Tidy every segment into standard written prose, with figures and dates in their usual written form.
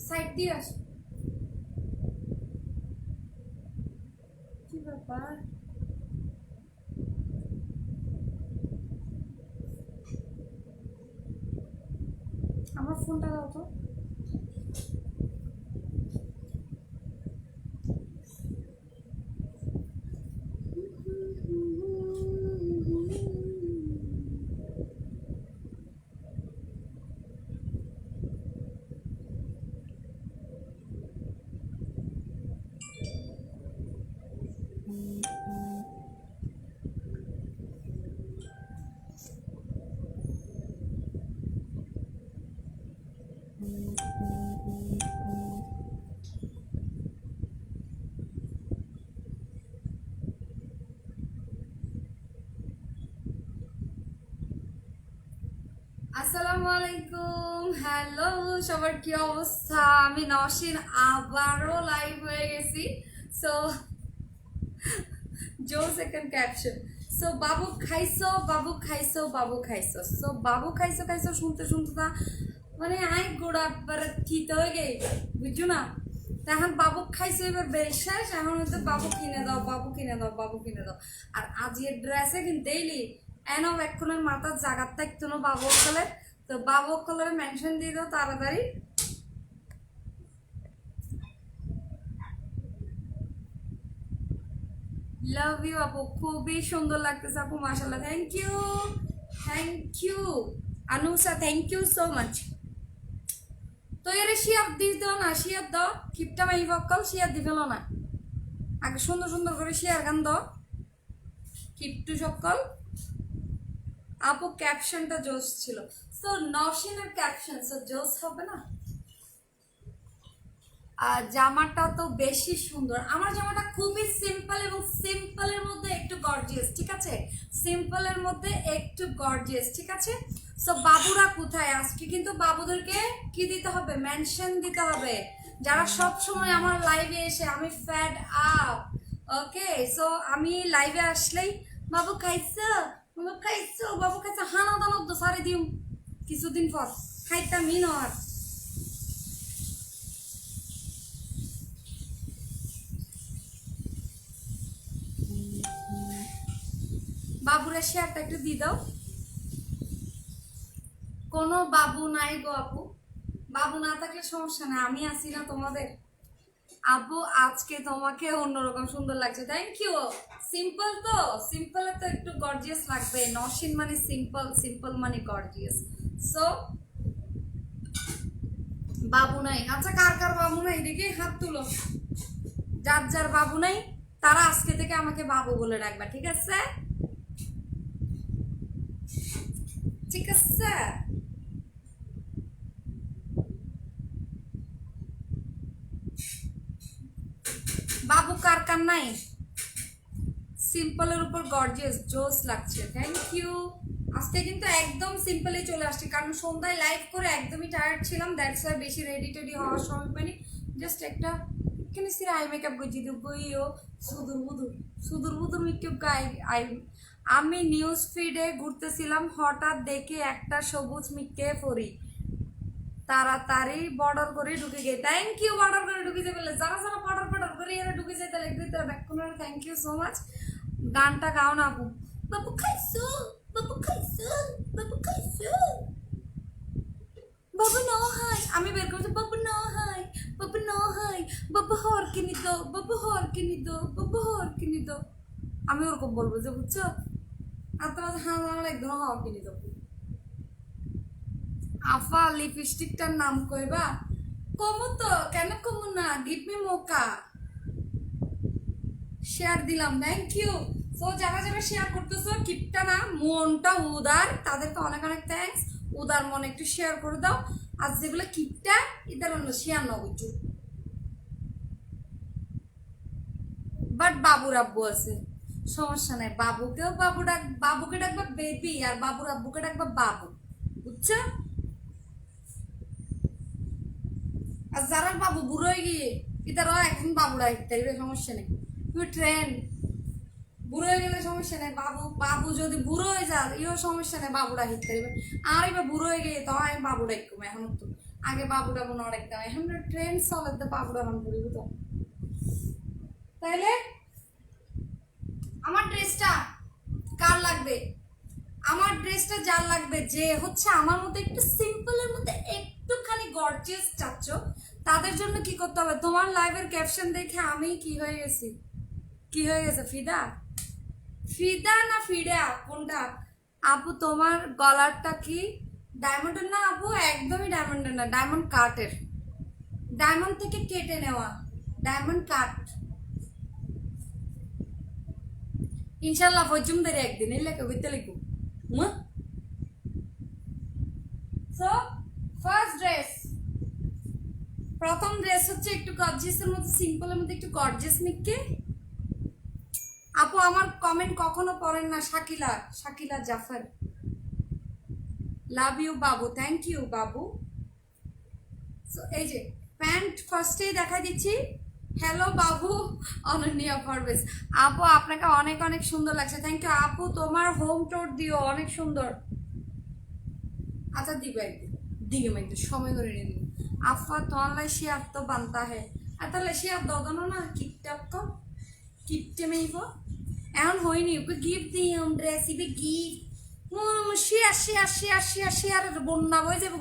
Side দিয়ে আস। কি ব্যাপার? আমার ফোনটা দাও তো। আসসালামু আলাইকুম, হ্যালো সবার, কি অবস্থা? আমি নওশিন আবারও লাইভ হয়ে গেছি। সো জো সেকেন্ড ক্যাপশন। সো বাবু খাইছো, বাবু খাইছো, বাবু খাইছো। সো বাবু খাইছো খাইছো শুনতে শুনতে তা মানে আই গোড়া থিতে হয়ে গে, বুঝছো না? এখন বাবু খাইছো, এবার বেশাস, এখন হয়তো বাবু কিনে দাও, বাবু কিনে দাও, বাবু কিনে দাও। আর আজ এর ড্রেসে কিন্তু ডেইলি এন এক্ষণের মাথার জাগার থাকতো না বাবু কলের। তো বাবু কলের মেনশন দিয়ে দাও তাড়াতাড়ি। লাভ ইউ আপু, খুবই সুন্দর লাগতেছে আপু, মাশাআল্লাহ। Thank you, thank you Anusa, thank you so much. তো এর শিয়ার দিস দাও না, শিয়ার দাও, কিপটা মাই বকল শিয়ার দি ফেলো না। আগে সুন্দর সুন্দর করে শিয়ার গান দাও কিপটু সকল। আপু ক্যাপশনটা জোস ছিল। সো নওশিনের ক্যাপশন সো জোস হবে না? আর জামাটা তো বেশি সুন্দর। আমার জামাটা খুবই সিম্পল এবং সিম্পলের মধ্যে একটু গর্জিয়াস, ঠিক আছে? সিম্পলের মধ্যে একটু গর্জিয়াস, ঠিক আছে? সো বাবুরা কোথায়? আজকে কিন্তু বাবুদেরকে কি দিতে হবে? মেনশন দিতে হবে, যারা সব সময় আমার লাইভে এসে আমি ফ্যাড আপ। ওকে, সো আমি লাইভে আসলেই বাবু খাইছো, বাবু খাইছো, বাবু খাইছো, হানা দানো তো সারি দিও কিছুদিন পর খাইতামই না আর। বাবুরা শেয়ারটা একটু দিয়ে দাও। কোনো বাবু নাই গো আপু, বাবু না থাকলে সমস্যা নাই, আমি আছি না তোমাদের। আপু আজকে তোমাকে অন্যরকম সুন্দর লাগছে, থ্যাংক ইউ। সিম্পল তো, সিম্পলে তো একটু গর্জিয়াস লাগবে। নওশিন মানে সিম্পল, সিম্পল মানে গর্জিয়াস। সো বাবু নাই, আচ্ছা কার কার বাবু নাই দেখি হাত তুলো। যার যার বাবু নাই তারা আজকে থেকে আমাকে বাবু বলে রাখবা, ঠিক আছে? ঠিক আছে। বাবু কার কার নাই? সিম্পলের উপর গর্জিয়াস জোস লাগছে, থ্যাংক ইউ। আজকে কিন্তু একদম সিম্পলে চলে আসছি, কারণ সন্ধ্যায় লাইভ করে একদমই টায়ার্ড ছিলাম, দ্যাটস ওয়াই বেশি রেডি টেডি হওয়ার সময় পাইনি। জাস্ট একটা এখানে সিরা আই মেকআপ করছি বইও সুদূর বুদুর, সুদূর বুদুর মেকআপ গাই আই। আমি নিউজ ফিডে ঘুরতেছিলাম, হঠাৎ দেখে একটা সবুজ মিটকে পরি, তাড়াতাড়ি বর্ডার করে ঢুকে গে। থ্যাংক ইউ, বর্ডার করে ঢুকে যাবে, যারা যারা বর্ডার বর্ডার করে এরা ঢুকে যেতে লাগবে তারা ব্যাক করে। Thank you so much. গানটা গাও না আপু। বাবু খাইছো, বাবু খাইছো, বাবু খাইছো, বাবু নহাই, আমি বের করছি বাবু নহাই, বাবু নহাই, বাবু হর কিনি দো, বাবু হর কিনি দো, বাবু হর কিনি দো। আমি ওরকম বলবো যে, বুঝছো? আর তোমার হাঁ একদম হর কিনি দো। আফা লিপস্টিকটার নাম কইবা? কমু তো, কেন কমু না, গিভ মি মোকা। শেয়ার দিলাম, থ্যাংক ইউ। সো যারা যারা শেয়ার করতেছো, কিপটা না মনটা উদার, তাদেরকে অনেক অনেক থ্যাঙ্কস। উদার মনে একটু শেয়ার করে দাও। আর যেগুলো কিপটা এদের অন্য শেয়ার না বুঝছো। বাট বাবুর আব্বু আছে, সমস্যা নাই। বাবুকেও বাবু ডাক, বাবুকে ডাকবা বেবি, আর বাবুর আব্বুকে ডাকবা বাবু, বুঝছো? আর যারা বাবু বুড়ো হয়ে গিয়ে এটারও এখন বাবু ডাকতে সমস্যা নেই, তুমি ট্রেন্ড। বুড়ো হয়ে গেলে সমস্যা নেই, বাবু বাবু যদি বুড়ো হয়ে যায় ইও সমস্যা নেই, বাবুরা হিট করবে। আর এবার বুড়ো হয়ে গিয়ে তো আমি বাবু ডাকবো এখন তো। আগে বাবু টাবু অনেক দাম, এখন ট্রেন্ড চলে বাবু ডাবন করিব তো। তাইলে আমার ড্রেসটা কার লাগবে? আমার ড্রেসটা যার লাগবে, যে হচ্ছে আমার মধ্যে একটু সিম্পলের মধ্যে একটুখানি গর্জিয়াস চাচ্ছ, তাদের জন্য কি করতে হবে? তোমার লাইভের ক্যাপশন দেখে আমি কি হয়ে গেছি, কি হয়ে গেছে? ফিদা, ফিদা না ফিডা কোনটা? আপু তোমার গলারটা কি ডায়মন্ডের? না আপু, একদমই ডায়মন্ডের না, ডায়মন্ড কাটের, ডায়মন্ড থেকে কেটে নেওয়া, ডায়মন্ড কাট। ইনশাল্লাহ ফজুমদের একদিন এই লেখা হইতে লিখু। সো ফার্স্ট ড্রেস, প্রথম ড্রেস হচ্ছে একটু গর্জিয়াসের মধ্যে, সিম্পলের মধ্যে একটু গর্জিয়াস মিক্কে। আপু আমার কমেন্ট কখনো পড়েন না। Shakila, Shakila Zafar, love you Babu, thank you Babu. So এই যে প্যান্ট ফার্স্টেই দেখা দিচ্ছি। হ্যালো বাবু, অনন্যা পারভেজ আপু, আপনাকে অনেক অনেক সুন্দর লাগছে, থ্যাংক ইউ আপু। তোমার হোম টোর দিও, অনেক সুন্দর। আচ্ছা দিবে একদিন, দিও একদিন সময় করে নিয়ে দিও। আফা তোমার শিয়ার তো বানতা হে, আর তাহলে শিয়ার দদনো না কিপটাপ কো, কিপটে মেইব এখন হয়নি, ওকে গিফট দিও ড্রেস, ইবে গিফট শিয়ার শিয়ার শিয়ার শিয়ার শিয়ার বন্যা বয়ে যাবে।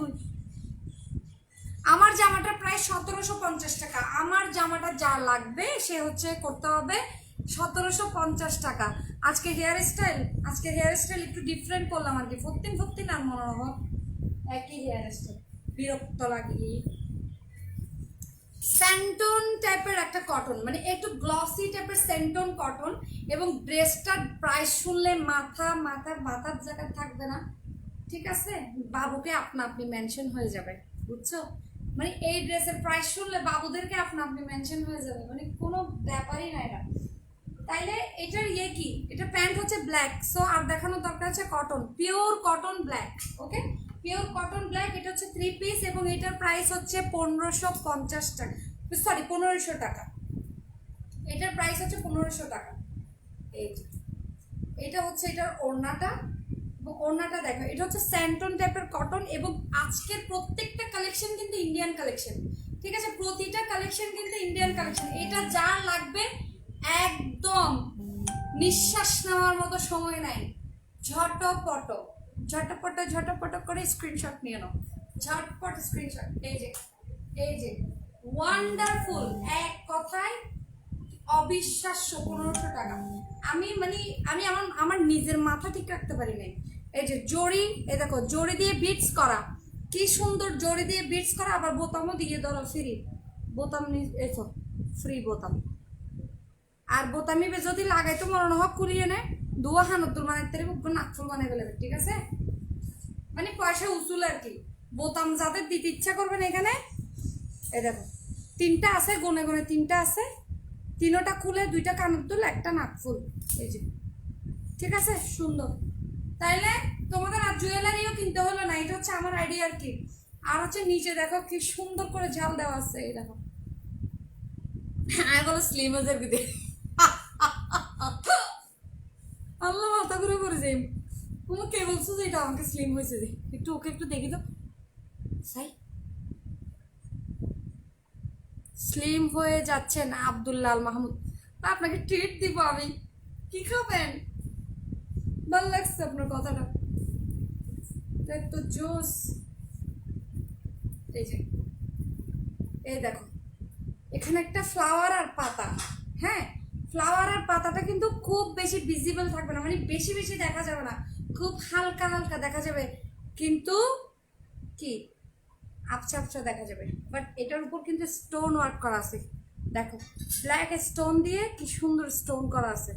আমার জামাটা প্রায় 1750 টাকা। আমার জামাটা যা লাগবে সে হচ্ছে করতে হবে 1750 টাকা। আজকে হেয়ার স্টাইল একটু ডিফারেন্ট করলাম আর কি, ফোরটিন আর মনে হয় একই হেয়ার স্টাইল, বিরক্ত লাগে। স্যান্টন টাইপের একটা কটন, মানে একটু গ্লসি টাইপের স্যান্টন কটন, এবং ড্রেসটার প্রাইস শুনলে মাথার জায়গা থাকবে না, ঠিক আছে? বাবুকে আপনি মেনশন হয়ে যাবে, বুঝছো? মানে এই ড্রেসের প্রাইস শুনলে বাবুদেরকে আপনি মেনশন হয়ে যাবে, মানে কোনো ব্যাপারই নাই না। তাইলে এটার কি, এটা প্যান্ট হচ্ছে ব্ল্যাক, সো আর দেখানোর দরকার আছে কটন, পিওর কটন ব্ল্যাক। ওকে, পিওর কটন ব্ল্যাক, এটা হচ্ছে 3 পিস, এবং এটার প্রাইস হচ্ছে 1550 টাকা, সরি 1500 টাকা। এটার প্রাইস হচ্ছে 1500 টাকা। এই যে এটা হচ্ছে এটার ওড়নাটা, এবং ওড়নাটা দেখো, এটা হচ্ছে স্যান্টন টাইপের কটন, এবং আজকের প্রত্যেকটা কালেকশন কিন্তু ইন্ডিয়ান কালেকশন, ঠিক আছে? প্রতিটা কালেকশন কিন্তু ইন্ডিয়ান কালেকশন। এটা যা লাগবে একদম নিঃশ্বাস নেওয়ার মতো সময় নাই, ঝটপট ঝটপট করে স্ক্রিনশট নিয়ে নাও, ঝটপট স্ক্রিনশট। এই যে ওয়ান্ডারফুল, এক কথায় অবিশ্বাস্য 1500 টাকা। আমি আমার নিজের মাথা ঠিক রাখতে পারি নাই। এই যে জড়ি, এই দেখো জড়ি দিয়ে বিটস করা, কি সুন্দর জড়ি দিয়ে বিটস করা, আবার বোতামও দিয়ে ধরো, ফ্রি বোতাম, এসো ফ্রি বোতাম। আর বোতামি যদি লাগাইতো মনে হোক কুলিয়ে নেয়, দুয়া হানুদ্দুর মানে তেরে নাকফুল বানাই ফেলবে, ঠিক আছে? মানে পয়সা উসুল আর কি। বোতাম যাদের দিতে ইচ্ছা করবেন এখানে, এই দেখো 3টা আছে, গনে গনে 3টা আছে, 3টা খুলে 2টা কানের দুল, একটা নাকফুল, এই যে, ঠিক আছে? সুন্দর। তাইলে তোমাদের আর জুয়েলারিও কিনতে হলো না, এটা হচ্ছে আমার আইডিয়া আর কি। আর হচ্ছে নিচে দেখো কি সুন্দর করে ঝাল দেওয়া আছে, এই দেখো, আমি বলো স্লিম হয়ে যাবে, আল্লাহ মাথা ঘুরে পড়ে যাই। তুমি কে বলছো যে এটা আমাকে স্লিম হয়েছে? যে একটু ওকে একটু দেখি তো, সাই স্লিম হয়ে যাচ্ছেন আব্দুল্লাল মাহমুদ, আপনাকে ট্রিট দিব আমি, কি খাবেন? ভালো লাগছে আপনার কথাটা, তো জোস। এই যে এই দেখো, এখানে একটা ফ্লাওয়ার আর পাতা, হ্যাঁ ফ্লাওয়ার আর পাতাটা কিন্তু খুব বেশি ভিজিবল থাকবে না, মানে বেশি বেশি দেখা যাবে না, খুব হালকা হালকা দেখা যাবে, কিন্তু কি আবছা আবছা দেখা যাবে। বাট এটার উপর কিন্তু স্টোন ওয়ার্ক করা আছে, দেখো ব্ল্যাক স্টোন দিয়ে কি সুন্দর স্টোন করা আছে,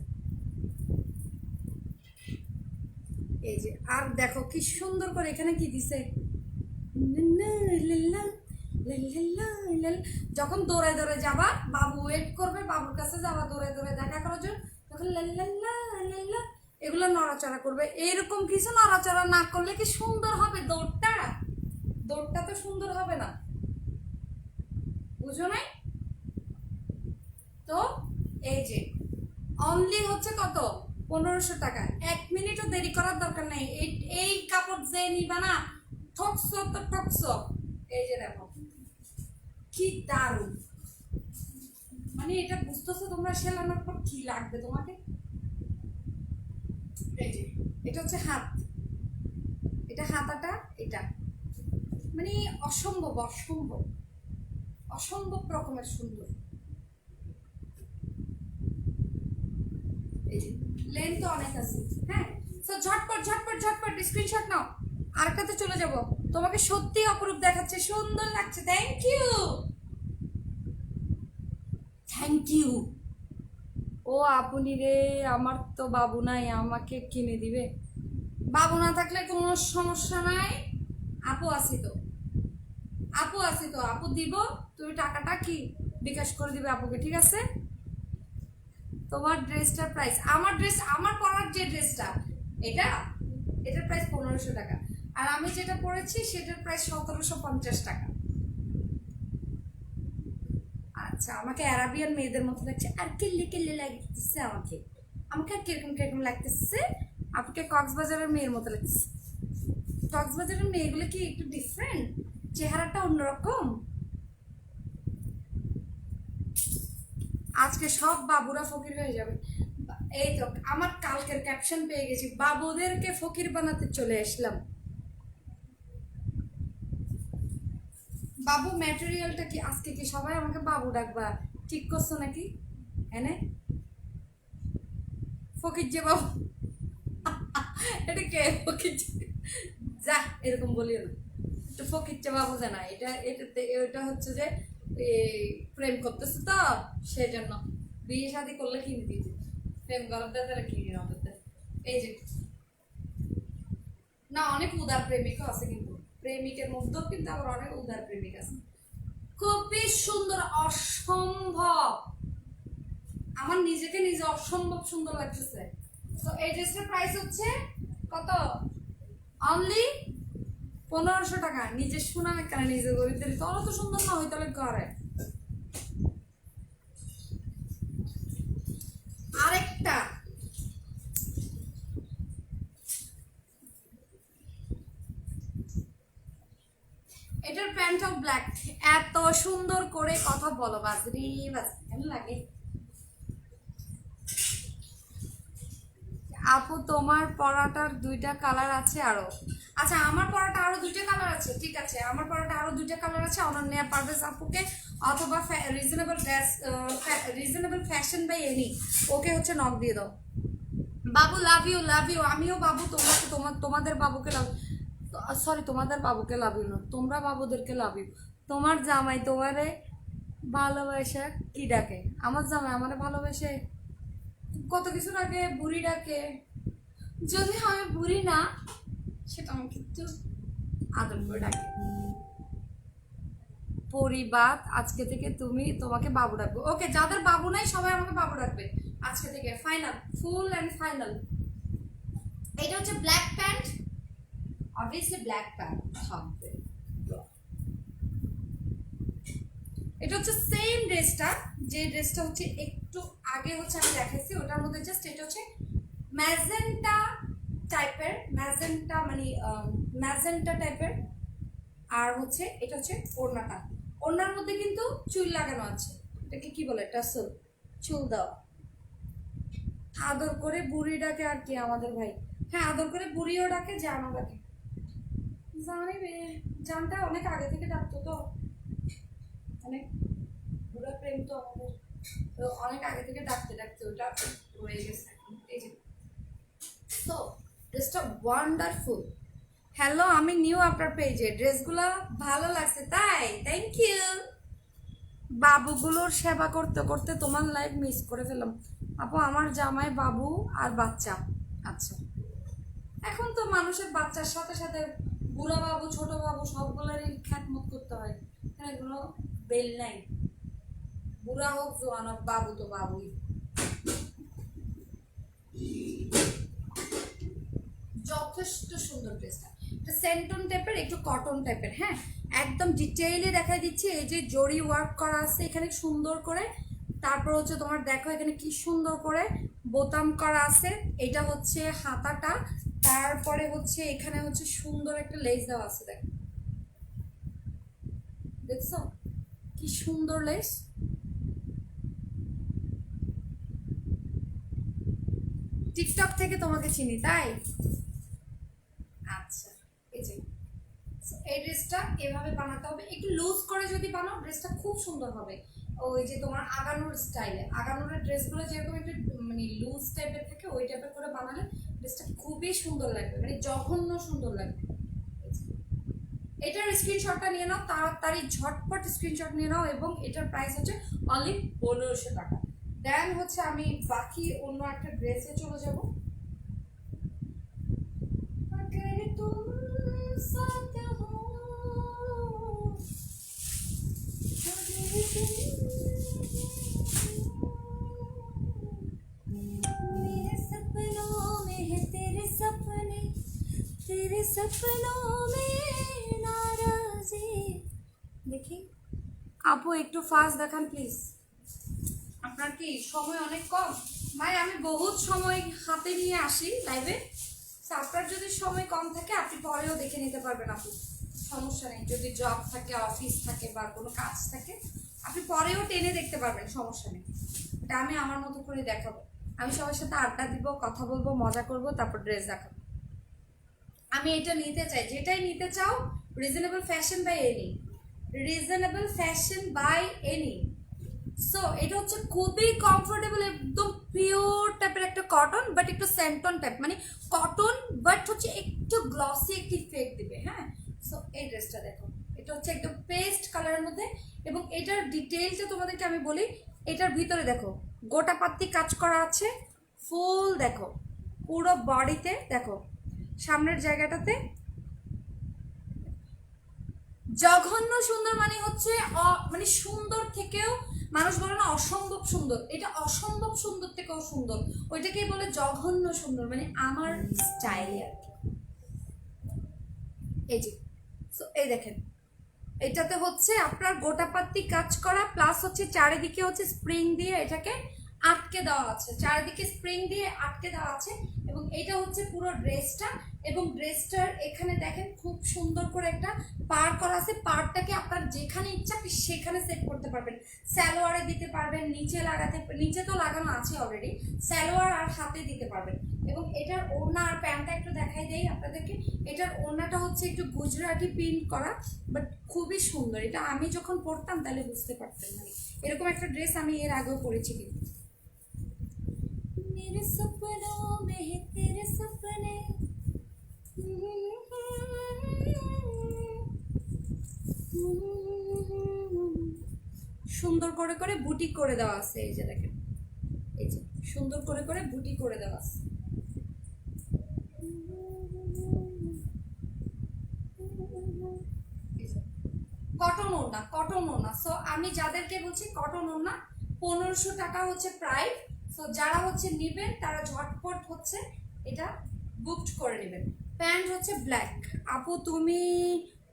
এই যে। আর দেখো কি সুন্দর করে এখানে কি দিছে, যখন দৌড়ায় দৌড়ে যাবা, বাবু ওয়েট করবে, বাবুর কাছে যাবা দৌড়ে দৌড়ে দেখা করার জন্য, তখন এগুলো নড়াচড়া করবে। এইরকম কিছু নড়াচড়া না করলে কি সুন্দর হবে দৌড়টা? দৌড়টা তো সুন্দর হবে না, বুঝো নাই? তো এই যে অনলি হচ্ছে কত, 1500 টাকা। 1 মিনিটও দেরি করার দরকার নেই। এই কাপড় যে নিবা না, ঠকছো তো ঠকছো। এই যে দেখো কি দারুণ, মানে এটা বুঝতেছো তোমরা সেলানোর পর কি লাগবে তোমাকে। এই যে এটা হচ্ছে হাত, এটা হাতাটা, এটা মানে অসম্ভব অসম্ভব অসম্ভব রকমের সুন্দর। এই যে লেন্থ তো অনেক আছে। হ্যাঁ, তো ঝটপট ঝটপট ঝটপট স্ক্রিনশট নাও, আরেকটাতে চলে যাব। তোমাকে সত্যি অপরূপ দেখাচ্ছে, সুন্দর লাগছে। Thank you, thank you. ও আপনি রে, আমার তো বাবু নাই, আমাকে কিনে দিবে। বাবু না থাকলে কোনো সমস্যা নাই, আপু আছি তো, আপু আছি তো, আপু দিব। তুমি টাকাটা কি বিকাশ করে দিবে আপুকে, ঠিক আছে? তোমার ড্রেসটার প্রাইস, আমার ড্রেস, আমার পরার যে ড্রেসটা, এটা এটার প্রাইস 1500 টাকা, আর আমি যেটা পরেছি সেটার প্রাইস 1750 টাকা। আচ্ছা, আমাকে অ্যারাবিয়ান মেয়েদের মতো লাগছে, আর কেল্লে কেল্লে লাগতেছে আমাকে, আমাকে আর কিরকম কিরকম লাগতেছে। আপনাকে কক্সবাজারের মেয়ের মতো লাগছে। কক্সবাজারের মেয়েগুলো কি একটু ডিফারেন্ট, চেহারাটা অন্যরকম। আজকে সব বাবুরা ফকির হয়ে যাবে। এই তো আমার কালকের ক্যাপশন পেয়ে গেছি, বাবুদেরকে ফকির বানাতে চলে আসলাম। বাবু ম্যাটেরিয়ালটা কি, আজকে কি সবাই আমাকে বাবু ডাকবা, ঠিক করছো নাকি? এনে ফকির যে বাবু, এটা কে ফকির? যা, এরকম বলিও না, একটু ফকির যে বাবু জানা, এটা এটাতে এটা হচ্ছে যে প্রেম করতেছে তো সেজন্য, বিয়ে শাদী করলে কিনে দিতে, প্রেম করার তারা কিনে নেওয়া। এই যে না, অনেক উদার প্রেমিকও আছে, কিন্তু প্রেমিকের মধ্যেও কিন্তু আবার অনেক উদার প্রেমিক আছে। খুবই সুন্দর, অসম্ভব, আমার নিজেকে নিজে অসম্ভব সুন্দর লাগতেছে। তো এই ড্রেসটার প্রাইস হচ্ছে কত? অনলি 1500 টাকা। নিজে শোনালে কেন, নিজে গরিবদের তোরা তো সুন্দর না হই, তাহলে ঘরে আরেকটা। এটার প্যান্টটাও ব্ল্যাক। এত সুন্দর করে কথা বলো বাজরি বাজরি, কেমন লাগে? আপু তোমার পরাটার 2টা কালার আছে আরো? আচ্ছা, আমার পরাটা আরো 2টা কালার আছে, ঠিক আছে, আমার পরাটা আরো 2টা কালার আছে। অনন্যা পারভেজ আপুকে অথবা reasonable dress, reasonable fashion by any, okay হচ্ছে নক দিয়ে দাও। বাবু লাভ ইউ, লাভ ইউ। আমিও বাবু, তোমাকে তোমাদের বাবুকে লাভ, সরি তোমাদের বাবুকে লাভ ইউ না, তোমরা বাবুদেরকে লাভ ইউ। তোমার জামাই তোমারে ভালোবাসা কি ডাকে? আমার জামাই আমারে ভালোবাসে কত কিছু ডাকে, বুড়ি ডাকে। যদি আমি বুড়ি না, সেটা আমাকে একটু আদর করে ডাকে। পরিবার আজকে থেকে তোমাকে বাবু ডাকবো। ওকে, যাদের বাবু নাই সবাই আমাকে বাবু ডাকবে আজকে থেকে, ফাইনাল, ফুল অ্যান্ড ফাইনাল। এটা হচ্ছে black pant, obviously black pant থাকবে। এটা হচ্ছে সেম ড্রেসটা, যে ড্রেসটা হচ্ছে একটু আগে হচ্ছে আমি দেখাইছি, ওটার মধ্যে জাস্ট এটা হচ্ছে ম্যাজেন্টা টাইপের, ম্যাজেন্টা মানে ম্যাজেন্টা টাইপের। আর হচ্ছে এটা হচ্ছে ওড়নাটা, ওড়নার মধ্যে কিন্তু চুল লাগানো আছে, এটাকে কি বলে, টাসেল, চুল দেওয়া। আদর করে বুড়ি ডাকে আর কি আমাদের ভাই। হ্যাঁ, আদর করে বুড়িও ডাকে, জানও ডাকে। জানি রে, জানটা অনেক আগে থেকে ডাকতো তো, অনেক বুড়া প্রেম তো আমাদের, তো অনেক আগে থেকে ডাকতে ডাকতে ওটা রয়ে গেছে। এই যে তো ড্রেসটা ওয়ান্ডারফুল। হ্যালো, আমি নিউ আপনার পেজে, ড্রেসগুলো ভালো লাগছে তাই, থ্যাংক ইউ। বাবুগুলোর সেবা করতে করতে তোমার লাইফ মিস করে ফেললাম। আপু আমার জামাই বাবু আর বাচ্চা। আচ্ছা, এখন তো মানুষের বাচ্চার সাথে সাথে বুড়া বাবু ছোট বাবু সবগুলোরই খ্যাতমত করতে হয়, এগুলো বেল নাই। বুড়া হোক জোয়ান হোক, বাবু তো বাবুই। যথেষ্ট সুন্দর ড্রেসটা, এটা সেন্টন টাইপের, একটু কটন টাইপের। হ্যাঁ, একদম ডিটেইলে দেখাই দিচ্ছি। এই যে জরি ওয়ার্ক করা আছে এখানে সুন্দর করে, তারপর হচ্ছে তোমার দেখো এখানে কি সুন্দর করে বোতাম করা আছে, এটা হচ্ছে হাতাটা, তারপরে হচ্ছে এখানে হচ্ছে সুন্দর একটা লেস দেওয়া আছে, দেখো দেখছো কি সুন্দর লেস। টিকটক থেকে তোমাকে চিনি তাই? আচ্ছা, এই যে এই ড্রেসটা এভাবে বানাতে হবে, একটু লুজ করে যদি বানাও ড্রেসটা খুব সুন্দর হবে। ওই যে তোমার আগানোর স্টাইলে, আগানোর ড্রেসগুলো যেরকম একটু মানে লুজ টাইপের থাকে ওই টাইপের করে বানালে ড্রেসটা খুবই সুন্দর লাগবে, মানে জঘন্য সুন্দর লাগবে। এটার স্ক্রিনশটটা নিয়ে নাও, তাড়াতাড়ি ঝটপট স্ক্রিনশট নিয়ে নাও, এবং এটার প্রাইস হচ্ছে অনলি 1500 টাকা। দেন হচ্ছে আমি বাকি অন্য একটা ড্রেসে চলে যাব। तेरे सपनों में नाराजी। দেখি আপু একটু ফাস্ট দেখান প্লিজ, আপনার কি সময় অনেক কম? ভাই আমি বহুত সময় হাতে নিয়ে আসি লাইভে, আপনার যদি সময় কম থাকে আপনি পরেও দেখে নিতে পারবেন আপু, সমস্যা নেই। যদি জব থাকে, অফিস থাকে বা কোনো কাজ থাকে আপনি পরেও টেনে দেখতে পারবেন, সমস্যা নেই। এটা আমি আমার মতো করে দেখাবো, আমি সবার সাথে আড্ডা দিব, কথা বলবো, মজা করব, তারপর ড্রেস দেখাবো। আমি এটা নিতে চাই, যেটাই নিতে চাও reasonable fashion by any, reasonable fashion by any. So এটা হচ্ছে খুবই কমফোর্টেবল, একদম পিওর টাইপের একটা কটন, বাট একটু স্যান্টন টাইপ, মানে কটন বাট হচ্ছে একটু গ্লসি একটি ইফেক্ট দিবে। হ্যাঁ, সো এই ড্রেসটা দেখো, এটা হচ্ছে একদম পেস্ট কালারের মধ্যে, এবং এটার ডিটেইলসটা তোমাদেরকে আমি বলি। এটার ভিতরে দেখো গোটা পাত্তি কাজ করা আছে, ফুল দেখো পুরো বডিতে, দেখো সামনের জায়গাটাতে জঘন্য সুন্দর, মানে হচ্ছে মানে সুন্দর থেকেও মানুষ বলে না অসম্ভব সুন্দর, এটা অসম্ভব সুন্দর থেকেও সুন্দর, ওইটাকেই বলে জঘন্য সুন্দর, মানে আমার স্টাইলে আর কি। এই যে এই দেখেন, এটাতে হচ্ছে আপনার গোটা পাত্তি কাজ করা, প্লাস হচ্ছে চারিদিকে হচ্ছে স্প্রিং দিয়ে এটাকে আটকে দেওয়া আছে, চারিদিকে স্প্রিং দিয়ে আটকে দেওয়া আছে, এবং এটা হচ্ছে পুরো ড্রেসটা। এবং ড্রেসটার এখানে দেখেন খুব সুন্দর করে একটা পার করা আছে, পারটাকে আপনার যেখানে ইচ্ছা আপনি সেখানে সেট করতে পারবেন, সালোয়ারে দিতে পারবেন, নিচে লাগাতে, নিচে তো লাগানো আছে অলরেডি, সালোয়ার আর হাতে দিতে পারবেন। এবং এটার ওড়না আর প্যান্টটা একটু দেখাই দেই আপনাদেরকে। এটার ওড়নাটা হচ্ছে একটু গুজরাটি প্রিন্ট করা, বাট খুবই সুন্দর, এটা আমি যখন পরতাম তাহলে বুঝতে পারতেন, মানে এরকম একটা ড্রেস আমি এর আগেও পরেছি। কিন্তু मेरे सपनों में है तेरे सपने, সুন্দর করে করে বুটি করে দেওয়া আছে, এই যে দেখেন, এই যে সুন্দর করে করে বুটি করে দেওয়া আছে। কটন ওড়না, কটন ওড়না। সো আমি যাদেরকে বলছি কটন ওড়না 1500 টাকা হচ্ছে প্রাইস। সো যারা হচ্ছে নেবেন তারা ঝটপট হচ্ছে এটা বুকড করে নেবেন। প্যান্ট হচ্ছে ব্ল্যাক। আপু তুমি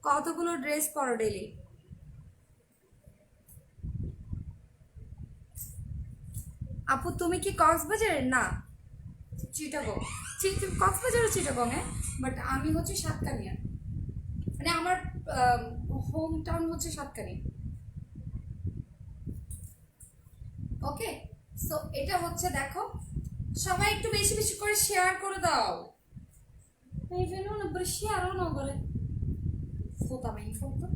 কতগুলো ড্রেস পরো ডেইলি? আপু তুমি কি কক্সবাজারের? না, চিটাগং। কক্সবাজারও চিটাগং, হ্যাঁ, বাট আমি হচ্ছে সাতকানিয়া, মানে আমার হোম টাউন হচ্ছে সাতকানিয়া। ওকে, সো এটা হচ্ছে দেখো, সবাই একটু বেশি বেশি করে শেয়ার করে দাও। এই জন্য না বলে শেয়ারও না বলে ফোতা মাই ফোতা।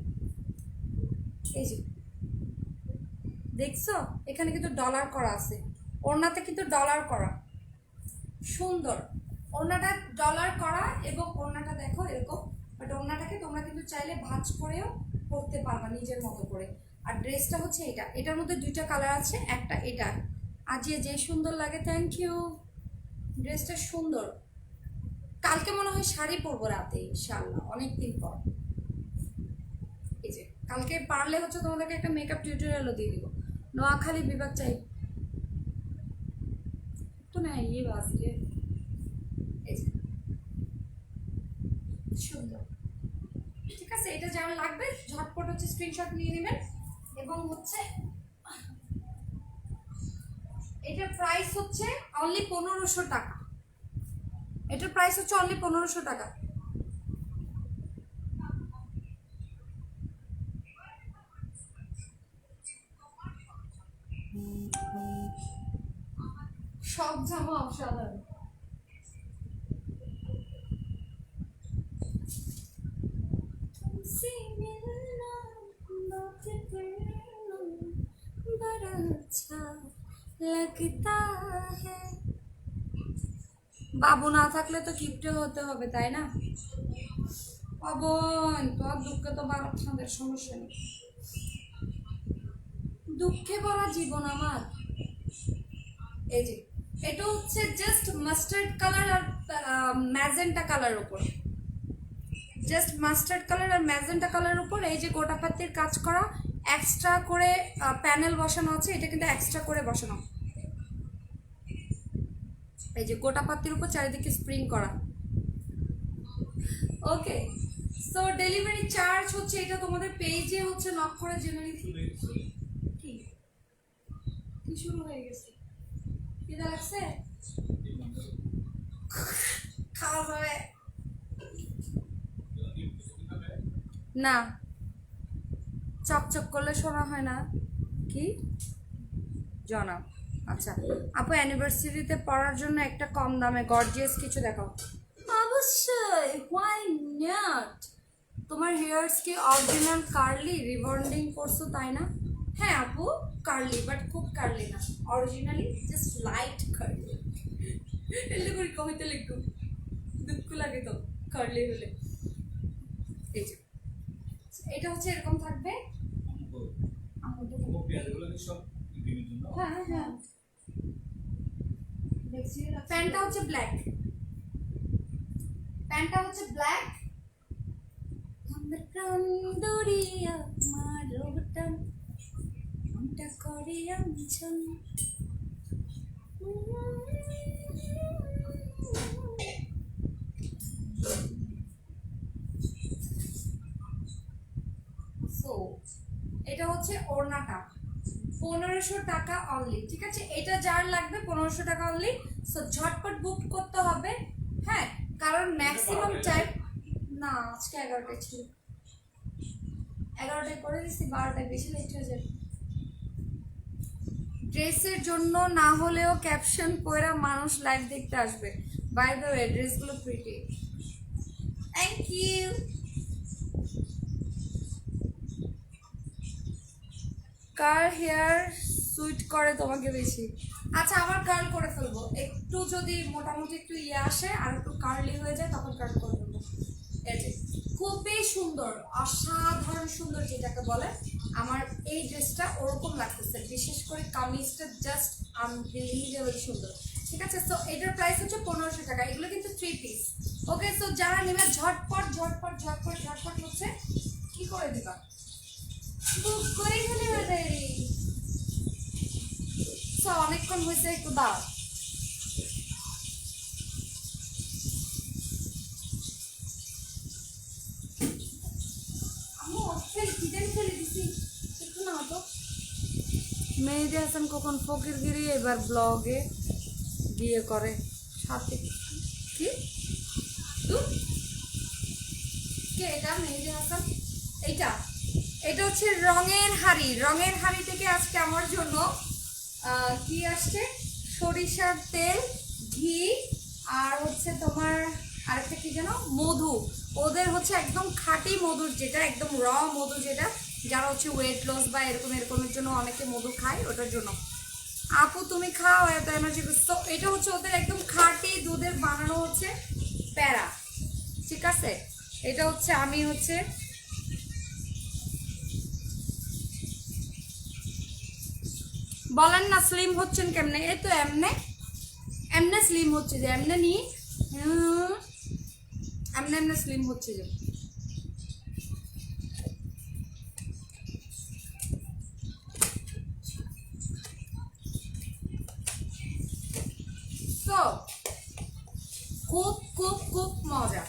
এই যে দেখছো এখানে কিন্তু ডলার করা আছে, ওড়নাতে কিন্তু ডলার করা, সুন্দর ওড়নাটা ডলার করা, এবং ওড়নাটা দেখো এরকম, বাট ওড়নাটাকে তোমরা কিন্তু চাইলে ভাঁজ করেও পরতে পারবা নিজের মতো করে। আর ড্রেসটা হচ্ছে এটা, এটার মধ্যে দুইটা কালার আছে, একটা এটা, আর যে সুন্দর লাগে। থ্যাংক ইউ, ড্রেসটা সুন্দর। কালকে মনে হয় শাড়ি পরবো রাতে ইনশাআল্লাহ, অনেকদিন পর। এই যে কালকে পারলে হচ্ছে তোমাদেরকে একটা মেকআপ টিউটোরিয়ালও দিয়ে দিব। নোয়াখালী বিভাগ চাই তো না, ইয়ে বাজে। এই যে সুন্দর, ঠিক আছে, এটা যেমন লাগবে ঝটপট হচ্ছে স্ক্রিনশট নিয়ে নেবেন। এবং হচ্ছে এটার প্রাইস হচ্ছে অনলি 1500 টাকা, এটার প্রাইস হচ্ছে অনলি 1500 টাকা। সব জামা অসাধারণ। तुमसे मिलना बहुत करना बड़ा अच्छा लगता है। বাবু না থাকলে তো কিপটে হতে হবে, তাই না? অবন তোর দুঃখে তো বারো ছাঁদের সমস্যা নেই, দুঃখে ভরা জীবন আমার। এই যে এটা হচ্ছে জাস্ট মাস্টার্ড কালার আর ম্যাজেন্টা কালার উপর, জাস্ট মাস্টার্ড কালার আর ম্যাজেন্টা কালার উপর এই যে গোটা পাত্তির কাজ করা, এক্সট্রা করে প্যানেল বসানো আছে, এটা কিন্তু এক্সট্রা করে বসানো। এই যে গোটা পাত্তির উপর চারিদিকে স্প্রিং করা। ওকে, সো ডেলিভারি চার্জ হচ্ছে এটা তোমাদের পেজে হচ্ছে নক করে জেনে নিচ্ছি। কি কি শুরু হয়ে গেছে? খিদা লাগছে? খাওয়া যাবে না? চকচক করলে শোনা হয় না কি জনাব? আচ্ছা আপু, অ্যানিভার্সারিতে পরার জন্য একটা কম দামে গর্জিয়াস কিছু দেখাও। অবশ্যই, হোয়াই নট। তোমার হেয়ার্স কি অরিজিনাল কার্লি রিবন্ডিং করছো তাই না? হ্যাঁ আপু, কার্লি, বাট খুব কার্লি না, অরিজিনালি জাস্ট লাইট কার্লি। এলে করে কমিতে লিখু দুঃখ লাগে তো কার্লি হলে। এই যে এটা হচ্ছে এরকম থাকবে। হ্যাঁ হ্যাঁ হ্যাঁ, প্যান্টটা হচ্ছে ব্ল্যাক, প্যান্টটা হচ্ছে ব্ল্যাক। প্রাণ দড়িয়া মারোটান মনটা করে আমছন। সো এটা হচ্ছে ওড়নাটা, 1500 টাকা অনলি, ঠিক আছে? এটা যার লাগবে 1500 টাকা অনলি। সো ঝটপট বুক করতে হবে, হ্যাঁ, কারণ ম্যাক্সিমাম টাইম না। আজকে 11টায় ছিল, 11টায় করে দিচ্ছি, 12টায় বেশি লেট হয়ে যাবে। ড্রেসের জন্য না হলেও ক্যাপশন পয়রা মানুষ লাইভ দেখতে আসবে। বাই দ্য ওয়ে ড্রেসগুলো প্রিটি, থ্যাংক ইউ। কার হেয়ার সুইট করে তোমাকে বেশি? আচ্ছা আমার কার্ল করে ফেলবো, একটু যদি মোটামুটি একটু ইয়ে আসে আর একটু কার্লি হয়ে যায় তখন কার্ল করে ফেলবো। এই যে খুবই সুন্দর, অসাধারণ সুন্দর যেটাকে বলে, আমার এই ড্রেসটা ওরকম লাগতেছে, বিশেষ করে কামিজটা জাস্ট আনবিলিভেবল সুন্দর, ঠিক আছে? সো এটার প্রাইস হচ্ছে 1500 টাকা, এগুলো কিন্তু 3 পিস। ওকে, সো যারা নেবে ঝটপট ঝটপট ঝটপট ঝটপট হচ্ছে কি করে দিবা, বুক করে ফেলে বাজারে। সো অনেকক্ষণ হয়েছে, একটু দাও। মেহেদী হাসান কখন ফকিরগিরি এবার ব্লগে বিয়ে করে সাথে কি কে এটা? মেহেদী হাসান, এইটা এটা হচ্ছে রঙের হাড়ি, রঙের হাড়ি থেকে আজকে আমার জন্য কি আসছে, সরিষার তেল, ঘি, আর হচ্ছে তোমার আরেকটা কি যেন মধু। ওদের হচ্ছে একদম খাঁটি মধুর, যেটা একদম র মধু, যেটা যারা হচ্ছে ওয়েট লস বা এরকম এরকমের জন্য অনেকে মধু খায়, ওটার জন্য। আপু তুমি খাও এত এনার্জি। তো এটা হচ্ছে ওদের একদম খাঁটি দুধের বানানো হচ্ছে প্যারা, ঠিক আছে? এটা হচ্ছে আমি হচ্ছে বলেন না স্লিম হচ্ছেন কেমনে? এই তো এমনে এমনে স্লিম হচ্ছে, যে এমনে নি এমনে এমনে স্লিম হচ্ছে যে। তো খুব খুব খুব মজা।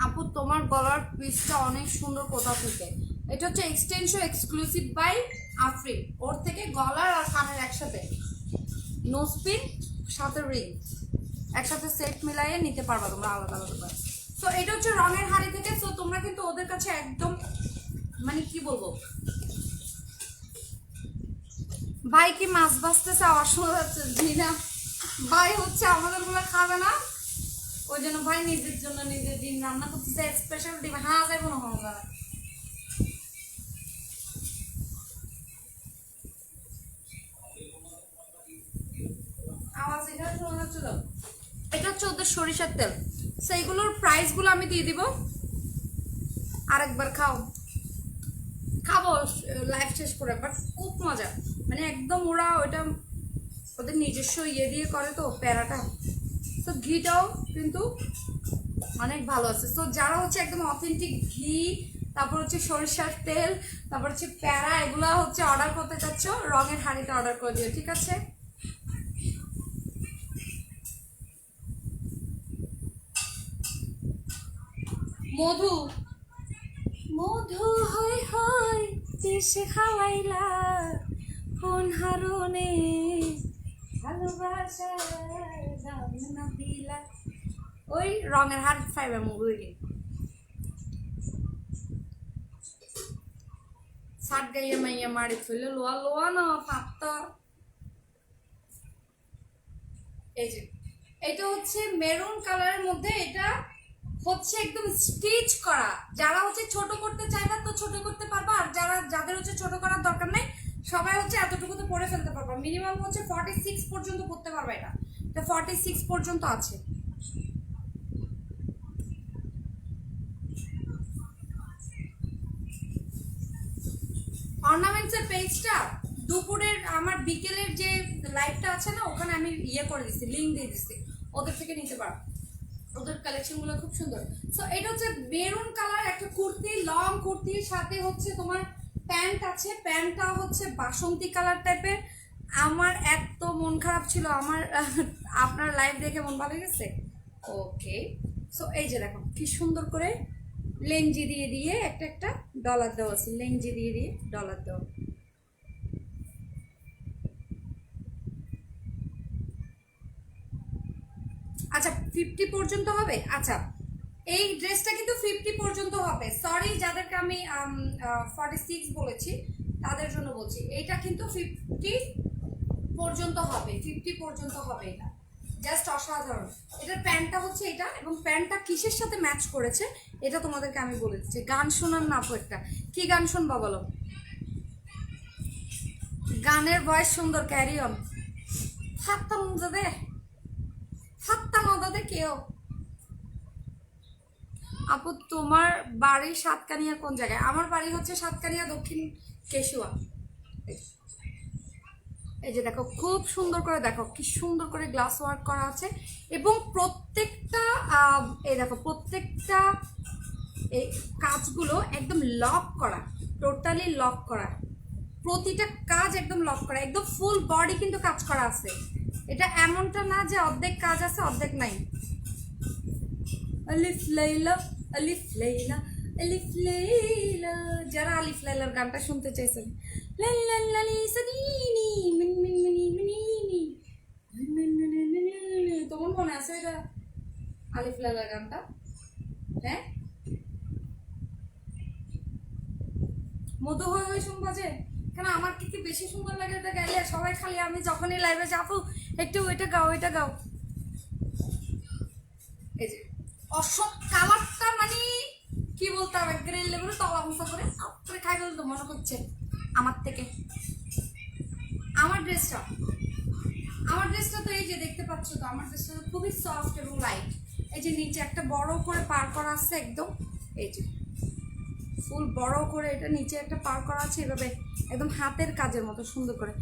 আপু তোমার গলার পিসটা অনেক সুন্দর কোথা থেকে? এটা হচ্ছে এক্সটেনশন এক্সক্লুসিভ বাই আফরিন। ওর থেকে গলার আর কানের একসাথে নোজ পিন সাথে রিং একসাথে সেট মিলাইয়ে নিতে পারবা তোমরা আলাদা আলাদা করে। তো এটা হচ্ছে রঙের হাড়ি থেকে। তো তোমরা কিন্তু ওদের কাছে একদম মানে কি বলবো, ভাই কি মাছ বাঁচতেছে আওয়াজ শোনা যাচ্ছে না? ভাই হচ্ছে আমাদের গুলো খাবে না, ওই জন্য ভাই নিজের জন্য নিজের ডিম রান্না করতেছে, স্পেশাল ডিম। হ্যাঁ যাই কোনো হবে আওয়াজ এখানে শোনা যাচ্ছিল। এটা হচ্ছে ওদের সরিষার তেল। সেইগুলোর প্রাইসগুলো আমি দিয়ে দিব, আরেকবার খাও খাবো লাইফ শেষ করে। বাট খুব মজা, মানে একদম ওরা ওইটা ওদের নিজস্ব ইয়ে দিয়ে করে তো প্যারাটা। তো ঘিটাও কিন্তু অনেক ভালো আছে। তো যারা হচ্ছে একদম অথেন্টিক ঘি, তারপর হচ্ছে সরিষার তেল, তারপর হচ্ছে প্যারা, এগুলো হচ্ছে অর্ডার করতে চাচ্ছ, রঙের হাঁড়িটা অর্ডার করে দিও, ঠিক আছে? মধু মধু হয় হয় দেশে খাওয়াইলা কোন হারণে ভালোবাসা দাম না দিলা। ওই রঙের হার ফাইবার মুভি সাত গাইয়া মাইয়া মারি ফেলে লোয়া লোয়া না ফাত্তা। এই যে এটা হচ্ছে মেরুন কালারের মধ্যে, এটা হচ্ছে একদম স্টিচ করা। যারা হচ্ছে ছোট করতে চাইবা তো ছোট করতে পারবা, আর যাদের হচ্ছে ছোট করার দরকার নেই সবাই হচ্ছে এতটুকুতে পরে ফেলতে পারবা। মিনিমাম হচ্ছে 46 পর্যন্ত করতে পারবা। এটা 46 পর্যন্ত আছে। অর্নামেন্টসের পেজটা দুপুরের আমার বিকেলের যে লাইভটা আছে না, ওখানে আমি ইয়ে করে দিচ্ছি, লিঙ্ক দিয়ে দিচ্ছি, ওদের থেকে নিতে পারো। ওদের কালেকশন গুলো খুব সুন্দর। সো এটা হচ্ছে মেরুন কালার একটা কুর্তি, লং কুর্তির সাথে হচ্ছে তোমার প্যান্ট আছে। প্যান্টটা হচ্ছে বাসন্তী কালার টাইপের। আমার এত মন খারাপ ছিল, আমার আপনার লাইভ দেখে মন ভালো গেছে। ওকে, সো এই যে দেখো কি সুন্দর করে লেঞ্জি দিয়ে দিয়ে একটা একটা ডলার দেওয়া আছে, লেঞ্জি দিয়ে দিয়ে ডলার দেওয়া। আচ্ছা 50 পর্যন্ত হবে। আচ্ছা এই ড্রেসটা কিন্তু 50 পর্যন্ত হবে। সরি যাদেরকে আমি 46 বলেছি তাদের জন্য বলছি, এটা কিন্তু 50 পর্যন্ত হবে, 50 পর্যন্ত হবে। এটা জাস্ট অসাধারণ। এটার প্যান্টটা হচ্ছে এটা, এবং প্যান্টটা কিসের সাথে ম্যাচ করেছে এটা তোমাদেরকে আমি বলে দিচ্ছি। গান শোনার না আপু, একটা কি গান শুনবা বলো? গানের ভয়েস সুন্দর, ক্যারি অন। হাতটা মজা দে, হাতটা মজা দে কেউ। আপু তোমার বাড়ি সাতকানিয়া কোন জায়গায়? আমার বাড়ি হচ্ছে সাতকানিয়া দক্ষিণ কেশুয়া। এই যে দেখো খুব সুন্দর করে, দেখো কি সুন্দর করে গ্লাস ওয়ার্ক করা আছে, এবং প্রত্যেকটা এই দেখো প্রত্যেকটা এই কাজগুলো একদম লক করা, টোটালি লক করা, প্রতিটা কাজ একদম লক করা, একদম ফুল বডি কিন্তু কাজ করা আছে। এটা এমনটা না যে অর্ধেক কাজ আছে অর্ধেক নাই। আলিফ লাইলা আলিফ লাইলা আলিফ লাইলা, যারা আলিফ লাইলার গানটা শুনতে চাইছেন, লাইলা লালি সাদিনি মিন মিন মিনি মিনি, তোমার মনে আছে এটা আলিফ লাইলার গানটা? হ্যাঁ, মধু হয়ে হয়ে শুনবা যে কেন? আমার কি বেশি সুন্দর লাগে এটা গাইলে? সবাই খালি আমি যখনই লাইভে যাবো একটু ওইটা গাও ওইটা গাও। এই যে অসম কালারটা মানে কি বলতে হবে, গ্রিল লেভেলে তলা মুসা করে আপনি খাই গেল তো মনে করছে আমার থেকে। আমার ড্রেসটা তো এই যে দেখতে পাচ্ছ তো, আমার ড্রেসটা খুবই সফট এবং লাইট। এই যে নিচে একটা বড় করে পার করা আছে একদম, এই যে ফুল বড় করে এটা নিচে একটা পার করা আছে এভাবে, একদম হাতের কাজের মতো সুন্দর করে।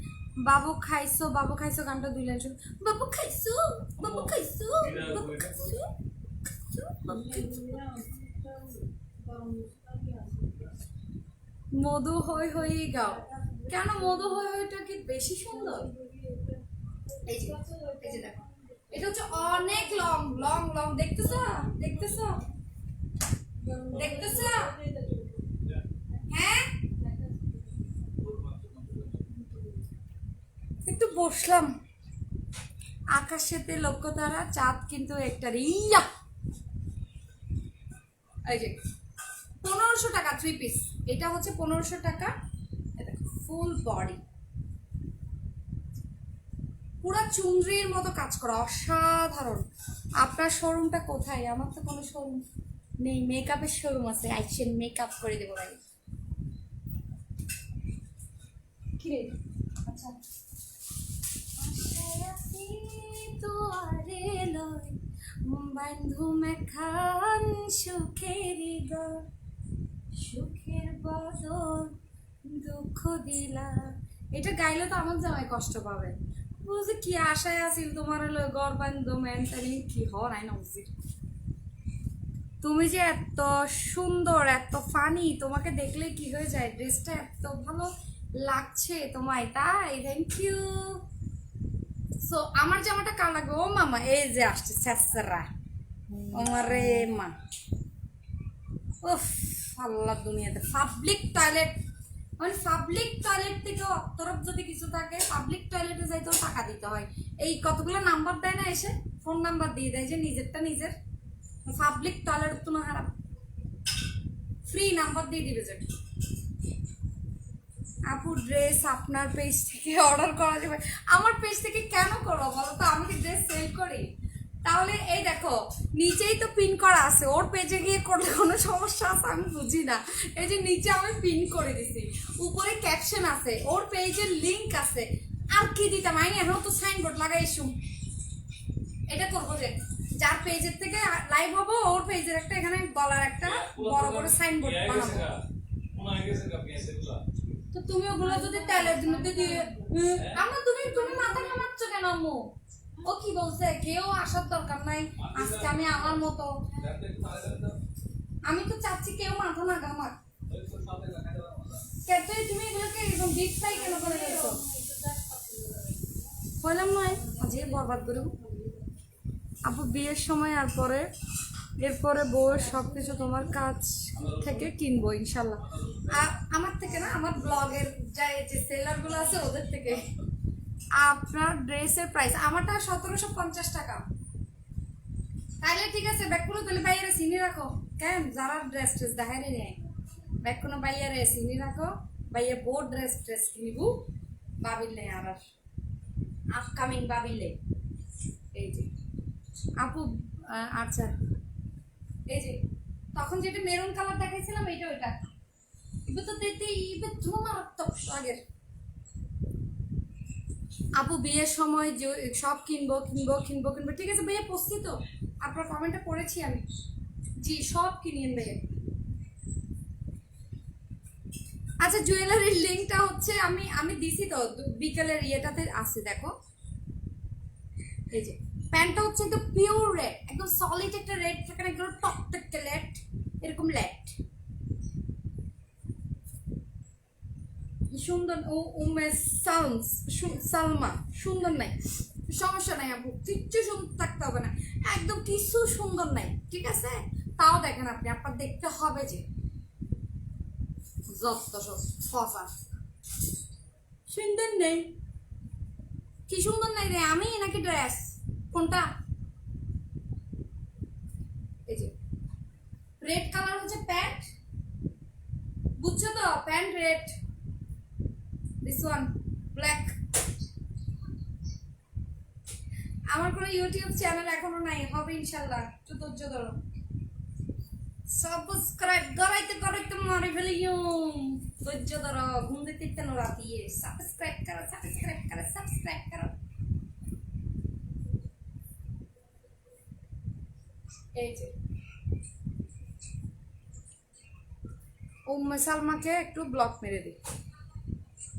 বাবু খাইছো বাবু খাইছো গানটা 2 লাইন শুন। বাবু খাইছো বাবু খাইছো বাবু খাইছো। মধু হই হই গাও। কেন মধু হই হইটা কি বেশি সুন্দর? এই যে দেখো এটা হচ্ছে অনেক লং লং লং, দেখতেছো দেখতেছো? দেখতেছো? হ্যাঁ, একটু বসলাম আকাশেতে লক্ষ্য তারা, চাঁদ কিন্তু একটা ইয়া। এই যে 1500 টাকা 3 পিস, এটা হচ্ছে 1500 টাকা। ফুল বডি, পুরা চুনরির মতো কাজ করা, অসাধারণ। আপনার শোরুমটা কোথায়? আমার তো কোনো শোরুম নেই, মেকআপের শোরুম আছে, আইসেন মেকআপ করে দেবো ভাই। কি রে? আচ্ছা, তোয়ারে লয় বান্ধু মেখান সুখের গয়, সুখের বদল দুঃখ দিলা। এটা গাইলে তো আমার জামাই কষ্ট পাবে। বুঝি কি আশায় আছিল তোমার হলো গড় বান্ধব মেন্টালি কি হয় না উচিত। তুমি যে এত সুন্দর, এত ফানি, তোমাকে দেখলে কি হয়ে যায়, ড্রেসটা এত ভালো লাগছে তোমায়, তাই থ্যাংক ইউ। সো আমার জামাটা কার লাগবে? ও মামা এই যে আসছে স্যাসরা আমারে মা। উফ, আল্লাহ দুনিয়াতে পাবলিক টয়লেট, মানে পাবলিক টয়লেট থেকে অতরফ যদি কিছু থাকে, পাবলিক টয়লেটে যাইতেও টাকা দিতে হয়। এই কতগুলো নাম্বার দেয় না, এসে ফোন নাম্বার দিয়ে দেয় যে নিজেরটা নিজের। পাবলিক টয়লেট তো না হারাম, ফ্রি নাম্বার দিয়ে দিবে যে। আপু ড্রেস আপনার পেজ থেকে অর্ডার করা যাবে? আমার পেজ থেকে কেন করবো বলো তো, আমি কি ড্রেস সেল করি? তাহলে এই দেখো নিচেই তো পিন করা আছে, ওর পেজে গিয়ে করলে কোনো সমস্যা আছে? আমি বুঝি না। এই যে নিচে আমি পিন করে দিছি, উপরে ক্যাপশন আছে, ওর পেজের লিংক আছে, আর কি দিতাম? আমি এখন তো সাইনবোর্ড লাগাইছুম। এটা করবো যে যার পেজের থেকে লাইভ হবো, ওর পেজের একটা এখানে বলার একটা বড় বড় সাইনবোর্ড বানাবো। তো তুমি ওগুলো যদি তেলের মধ্যে দিয়ে আমার, তুমি তুমি মাথা ঘামাচ্ছ কেন আম্মু? ও কি বলছে? কেউ আসার দরকার নাই আজকে, আমি আমার মতো, আমি তো চাচ্ছি কেউ মাথা না ঘামাক। তুমি এগুলোকে এরকম ডিপ ফ্রাই কেন করে দিয়েছো? বললাম নয় আজকে বরবাদ করব। আপু বিয়ের সময় আর পরে, এরপরে বউয়ের সবকিছু তোমার কাছ থেকে কিনবো ইনশাল্লাহ। আমার থেকে না, আমার ব্লগের যে সেলারগুলো আছে ওদের থেকে। আপনার ড্রেসের প্রাইস আমারটা 1750 টাকা। তাইলে ঠিক আছে, ব্যাগ কোনো তাহলে বাইরে চিনি রাখো। কেন যারা ড্রেস ট্রেস দেখাই নেই, ব্যাগ কোনো বাইরে চিনি রাখো। বাইরে বউ ড্রেস ট্রেস কিনবো বাবিলে, আর আপকামিং বাবিলে। এই যে আপু, আচ্ছা এই যে তখন যেটা মেরুন কালার দেখাইছিলাম, এইটা ওইটা। এবার তো দেখতে এবার মারাত্মক আগের। আপু বিয়ের সময় যে সব কিনবো কিনবো কিনবো কিনবো, ঠিক আছে ভাইয়া, পড়ছি তো আপনার কমেন্টে পড়েছি আমি, জি সব কিনিয়েন ভাইয়া। আচ্ছা জুয়েলারির লিঙ্কটা হচ্ছে আমি আমি দিছি তো বিকেলের ইয়েটাতে আছে, দেখো। এই যে প্যান্টটা হচ্ছে একদম পিওর রেড, একদম সলিড একটা রেড থাকে না, একদম টপ একটা লেট, এরকম লেট সুন্দর। ও উমে সালমা সুন্দর নাই, সমস্যা নাই আপু, কিচ্ছু সুন্দর থাকতে হবে না, একদম কিছু সুন্দর নাই, ঠিক আছে। তাও দেখেন আপনি, আপনার দেখতে হবে যে যত সব ফসা সুন্দর নেই। কি সুন্দর নাই রে, আমি নাকি ড্রেস? কোনটা? এই যে রেড কালার হচ্ছে প্যান্ট, বুঝছো তো? Pant red, this one black. আমার কোনো ইউটিউব চ্যানেল এখনো নাই, হবে ইনশাল্লাহ, একটু ধৈর্য ধরো। সাবস্ক্রাইব করাইতে করাইতে মারি ফেলিম, ধৈর্য ধরো, ঘুম দিতে কেন রাতি। সাবস্ক্রাইব করো সাবস্ক্রাইব করো সাবস্ক্রাইব করো। এই যে উম্মে সালমাকে একটু ব্লক মেরে দিই,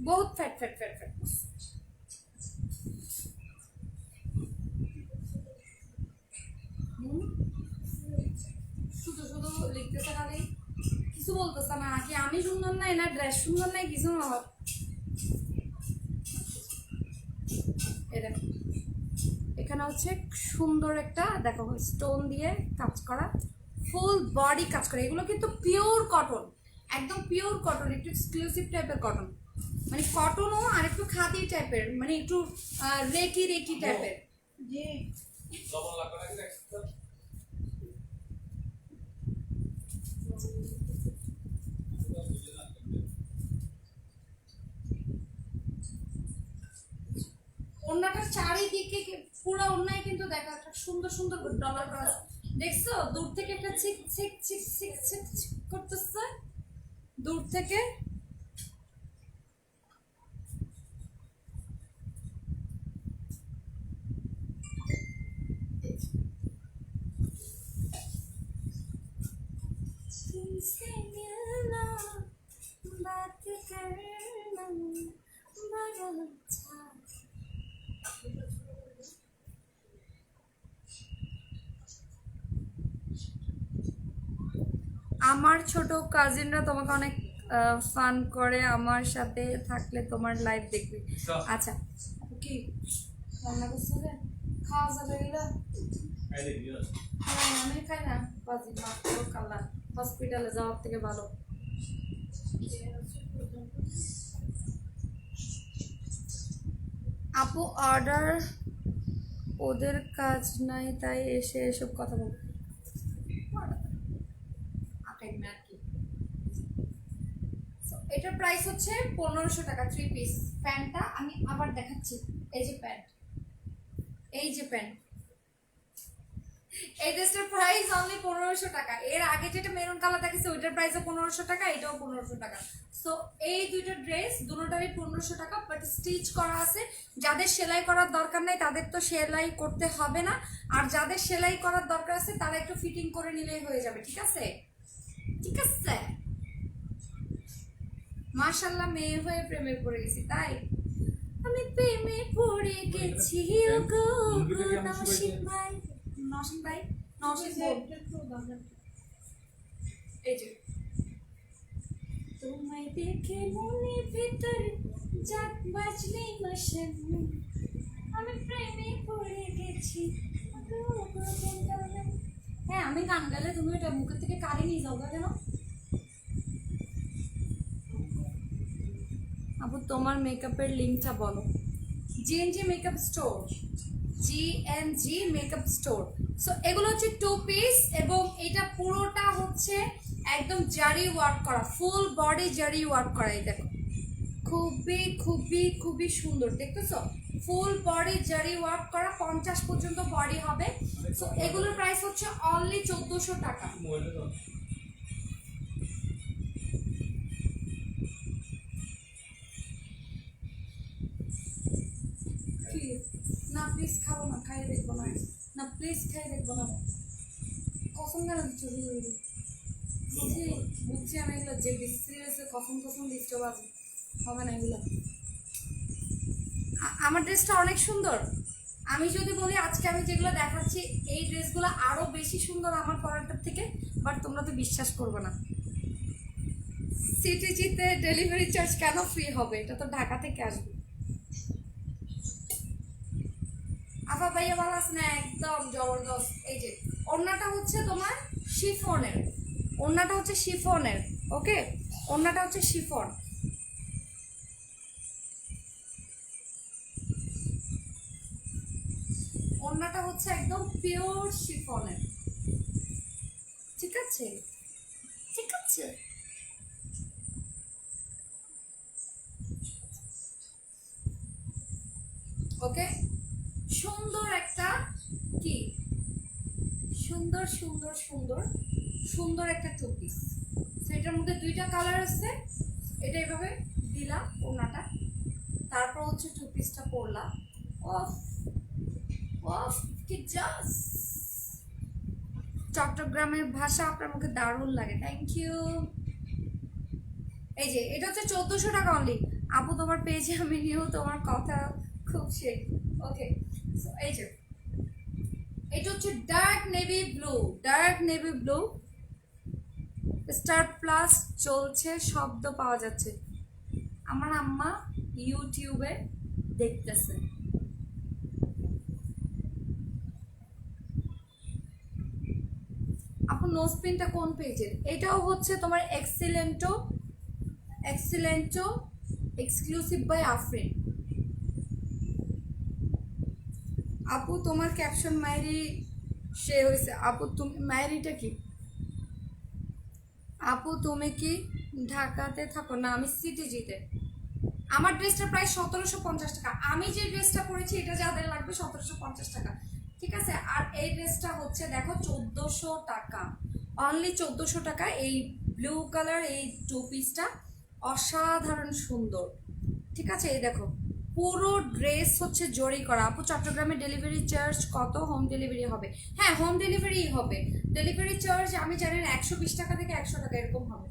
বহুত ফ্যাট ফ্যাট ফ্যাট ফ্যাট। শুধু শুধু লিখতেছে খালি, কিছু বলতেছে না কি আমি সুন্দর নাই না ড্রেস সুন্দর নাই, কিছু না। এখানে হচ্ছে সুন্দর একটা দেখো স্টোন দিয়ে কাজ করা, ফুল বডি কাজ করে। এগুলো কিন্তু পিওর কটন, একদম পিওর কটন, একটু এক্সক্লুসিভ টাইপের কটন, মানে কটনও আর একটু খাদি টাইপের, মানে একটু রেকি রেকি টাইপের। ওড়নাটার চারিদিকে পুরো ওড়নায় কিন্তু দেখা একটা সুন্দর সুন্দর ডলার করা, দেখছো দূর থেকে একটা six six six six six six করতেছে দূর থেকে। तुमसे मिलना बात करना बड़ा अच्छा। আমার ছোট কাজিনরা তোমাকে অনেক ফান করে, আমার সাথে থাকলে তোমার লাইভ দেখবে। আচ্ছা কি রান্না করছো রে? খাওয়া যাবে এগুলো? হ্যাঁ আমি খাই না বাজি, মাত্র কাল্লা হসপিটালে যাওয়ার থেকে ভালো। আপু অর্ডার, ওদের কাজ নাই তাই এসে এসব কথা বল। এটার প্রাইস হচ্ছে 1500 টাকা 3 পিস। প্যান্টটা আমি আবার দেখাচ্ছি, এই যে প্যান্ট, এই যে প্যান্ট, এই ড্রেসটার প্রাইস অনলি 1500 টাকা। এর আগে যেটা মেরুন কালার দেখেছে ওইটার প্রাইসও 1500 টাকা, এটাও 1500 টাকা। সো এই দুইটা ড্রেস দুটোটারই 1500 টাকা, বাট স্টিচ করা আছে। যাদের সেলাই করার দরকার নেই তাদের তো সেলাই করতে হবে না, আর যাদের সেলাই করার দরকার আছে তারা একটু ফিটিং করে নিলেই হয়ে যাবে। ঠিক আছে, ঠিক আছে। মাশাআল্লাহ, মেয়ে হয়ে প্রেমে পড়ে গেছি। তাই আমি প্রেমে পড়ে গেছি গো নসিম ভাই, নসিম ভাই, নসিম এই যে তোমায় দেখে মনের ভেতরে জাগ বাজলে মশন, আমি প্রেমে পড়ে গেছি। হ্যাঁ আমি গান গাইলে তুমি এটা মুখের থেকে কালি নিয়ে যাও কেন? আপু তোমার মেকআপের লিঙ্কটা বলো। GNG makeup store, GNG makeup store. So এগুলো হচ্ছে 2 পিস এবং এটা পুরোটা হচ্ছে একদম জারি ওয়ার্ক করা, ফুল বডি জারি ওয়ার্ক করা। এই দেখো খুবই খুবই খুবই সুন্দর, দেখতেছো ফুল বডি জারি ওয়ার্ক করা, 50 পর্যন্ত বডি হবে। সো এগুলোর প্রাইস হচ্ছে অনলি 1400 টাকা। না প্লিজ খাবো না, খাইয়ে দেখবো না, না প্লিজ খাইয়ে দেখবো না, কসম কেন দিচ্ছ? বুঝছি আমি এগুলো যে সিরিয়াসলি কসম কসম দিচ্ছ, বাজে হবে না এগুলো। আমার ড্রেসটা অনেক সুন্দর। আমি যদি বলি আজকে আমি যেগুলো দেখাচ্ছি এই ড্রেসগুলো আরো বেশি সুন্দর আমার পরাটার থেকে, বাট তোমরা তো বিশ্বাস করবে না। সিটিজিতে ডেলিভারি চার্জ কেন ফ্রি হবে? এটা তো ঢাকা থেকে আসবে। আফা ভাইয়া ভালো আছে না? একদম জবরদস্ত। এই যে ওড়নাটা হচ্ছে তোমার শিফনের, ওড়নাটা হচ্ছে শিফনের, ওকে ওড়নাটা হচ্ছে শিফন। ওড়নাটা হচ্ছে একদম পিওর শিফনের। ঠিক আছে, ঠিক আছে। ওকে সুন্দর একটা কি সুন্দর সুন্দর সুন্দর সুন্দর একটা 2 পিস। সেটার মধ্যে 2টা কালার আছে। এটা এভাবে দিলাম ওড়নাটা, তারপর হচ্ছে 2 পিসটা পরলাম। অফ অফ কি জাস চট্টগ্রামের ভাষা আপনার মুখে দারুণ লাগে, থ্যাংক ইউ। এই যে এটা হচ্ছে 1400 টাকা অনলি। আপু তোমার পেজে আমি নিও, তোমার কথা খুব শেখ। ওকে এই যে এটা হচ্ছে dark navy blue, dark navy blue star plus চলছে, শব্দ পাওয়া যাচ্ছে। আমার আম্মা ইউটিউবে দেখতেছে। আপু নোজ পিনটা কোন পেজের? এটাও হচ্ছে তোমার এক্সিলেন্টো এক্সক্লুসিভ বাই আফরিন। আপু তোমার ক্যাপশন মায়েরি সে হয়েছে। আপু তুমি মায়েরিটা কি? আপু তুমি কি ঢাকাতে থাকো? না, আমি সিটিজিতে। আমার ড্রেসটা প্রায় 1750 টাকা। আমি যে ড্রেসটা পরেছি এটা যাদের লাগবে 1750 টাকা, ঠিক আছে। আর এই ড্রেসটা হচ্ছে দেখো 1400 টাকা, অনলি 1400 টাকা। এই ব্লু কালার এই টু পিসটা অসাধারণ সুন্দর, ঠিক আছে। এই দেখো পুরো ড্রেস হচ্ছে জরি করা। আপু চট্টগ্রামে ডেলিভারি চার্জ কত? হোম ডেলিভারি হবে? হ্যাঁ, হোম ডেলিভারি হবে। ডেলিভারি চার্জ আমি জানি না, 120 টাকা থেকে 100 টাকা এরকম হবে।